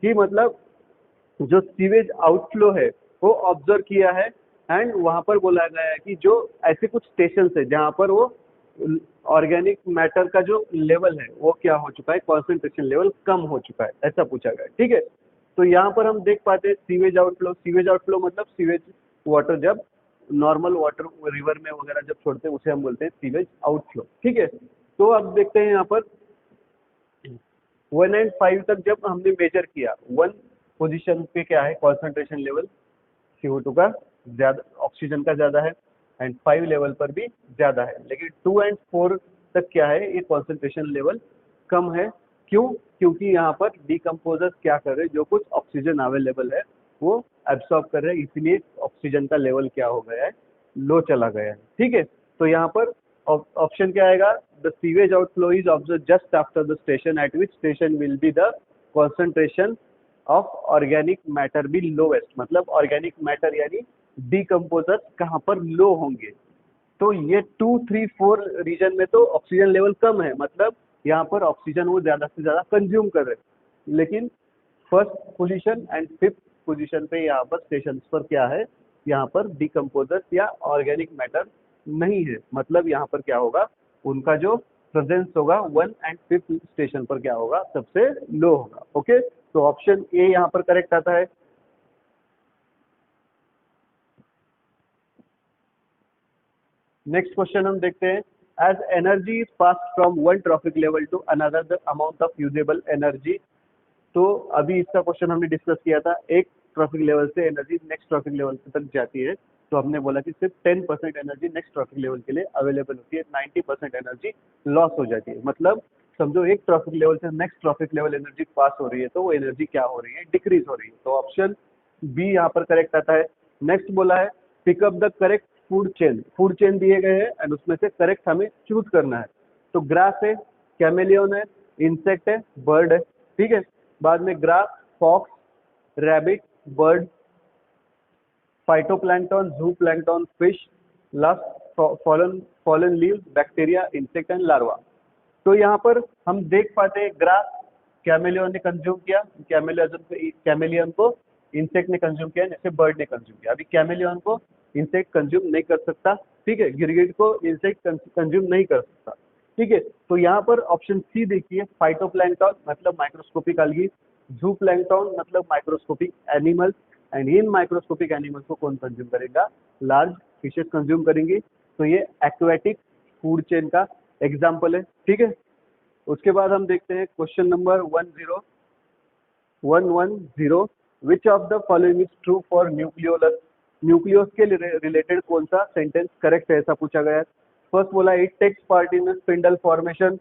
S1: कि मतलब जो sewage outflow है वो observe किया है and वहां पर बोला गया है कि जो ऐसे कुछ स्टेशन है जहां पर वो ऑर्गेनिक मैटर का जो लेवल है वो क्या हो चुका है, कॉन्सेंट्रेशन लेवल कम हो चुका है, ऐसा पूछा गया है। ठीक है, तो यहाँ पर हम देख पाते हैं सीवेज आउटफ्लो। सीवेज आउटफ्लो मतलब सीवेज वाटर जब नॉर्मल वाटर रिवर में वगैरह जब छोड़ते हैं उसे हम बोलते हैं सीवेज आउटफ्लो। ठीक है, तो अब देखते हैं यहाँ पर 1 and 5 तक जब हमने मेजर किया, 1 पोजीशन पे क्या है कॉन्सेंट्रेशन लेवल CO2 का ज्यादा, ऑक्सीजन का ज्यादा है एंड 5 लेवल पर भी ज्यादा है, लेकिन 2 and 4 तक क्या है ये कॉन्सेंट्रेशन लेवल कम है। क्यों? क्योंकि यहाँ पर डिकम्पोजर्स क्या कर रहे हैं, जो कुछ ऑक्सीजन अवेलेबल है वो एब्सॉर्ब कर रहे हैं, इसलिए ऑक्सीजन का लेवल क्या हो गया है, लो चला गया है। ठीक है, तो यहाँ पर ऑप्शन क्या आएगा, the sewage outflow is observe just after the station at which station will be the concentration of organic matter be lowest. मतलब ऑर्गेनिक मैटर यानी डिकम्पोजर्स कहाँ पर लो होंगे, तो ये 2, 3, 4 रीजन में तो ऑक्सीजन लेवल कम है, मतलब यहाँ पर ऑक्सीजन वो ज्यादा से ज्यादा कंज्यूम कर रहे हैं, लेकिन first position and 5th position पे यहाँ पर स्टेशन पर क्या है, यहाँ पर डिकम्पोजर्स या ऑर्गेनिक मैटर नहीं है, मतलब यहाँ पर क्या होगा, उनका जो प्रेजेंस होगा 1 and 5th स्टेशन पर क्या होगा, सबसे लो होगा। ओके, तो ऑप्शन ए यहाँ पर करेक्ट आता है। नेक्स्ट क्वेश्चन हम देखते हैं, as energy is passed from one trophic level to another the amount of usable energy. तो अभी इसका क्वेश्चन हमने डिस्कस किया था, एक ट्रॉफिक लेवल से एनर्जी नेक्स्ट ट्रॉफिक लेवल तक जाती है, तो हमने बोला कि सिर्फ 10% एनर्जी नेक्स्ट ट्रॉफिक लेवल के लिए अवेलेबल होती है, 90% एनर्जी लॉस हो जाती है। मतलब समझो एक ट्रॉफिक लेवल से नेक्स्ट ट्रॉफिक लेवल एनर्जी पास हो रही है तो वो एनर्जी क्या हो रही है, डिक्रीज हो रही है, तो ऑप्शन बी यहाँ पर करेक्ट आता है। नेक्स्ट बोला है pick up the correct food chain. Food chain दिए गए हैं एंड उसमें से करेक्ट हमें चूज करना है, तो ग्रास है, कैमेलियन है, इंसेक्ट है, बर्ड है। ठीक है, बाद में grass, fox, rabbit, bird, phytoplankton, zooplankton, fish, last fallen leaves, bacteria, insect and larva. तो यहाँ पर हम देख पाते हैं ग्रास कैमेलियन ने कंज्यूम किया, कैमेलियन को इंसेक्ट ने कंज्यूम किया, जैसे बर्ड ने कंज्यूम किया। अभी कैमेलियन को इंसेक्ट कंज्यूम नहीं कर सकता, ठीक है, गिरगिट को इंसेक्ट कंज्यूम नहीं कर सकता, ठीक है। तो यहाँ पर ऑप्शन सी देखिए, फाइटोप्लैंक्टन मतलब माइक्रोस्कोपिक algae, जूप्लैंक्टन मतलब microscopic animals, and in microscopic animals को कौन कंज्यूम करेगा, लार्ज फिशेस कंज्यूम करेंगी। तो ये एक्वेटिक फूड चेन का एग्जाम्पल है, ठीक है। उसके बाद हम देखते हैं question number 110, which of the following is true for nucleolus. Nucleus के रिलेटेड कौन सा सेंटेंस करेक्ट है, ऐसा पूछा गया है। फर्स्ट बोला it takes part in spindle formation,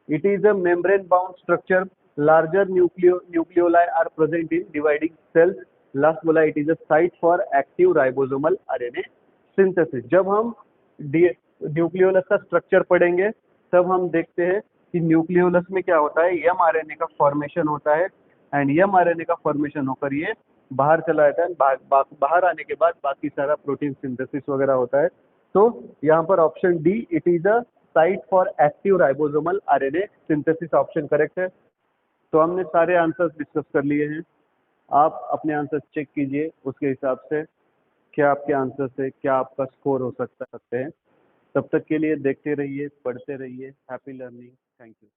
S1: it is a membrane bound structure, larger nucleoli are present in dividing cells, last बोला it is a site for active ribosomal RNA synthesis. जब हम nucleolus का structure पढ़ेंगे तब हम देखते हैं कि न्यूक्लियोलस में क्या होता है, एमआरएनए का फॉर्मेशन होता है, एंड एमआरएनए का फॉर्मेशन होकर ये बाहर चला जाता है, बाहर आने के बाद बाकी सारा प्रोटीन सिंथेसिस वगैरह होता है। तो यहाँ पर option D, it is a site for active ribosomal RNA synthesis, option correct है। तो हमने सारे आंसर्स डिस्कस कर लिए हैं, आप अपने आंसर्स चेक कीजिए, उसके हिसाब से क्या आपके आंसर से क्या आपका स्कोर हो सकते हैं। तब तक के लिए देखते रहिए, पढ़ते रहिए। Happy learning, thank you.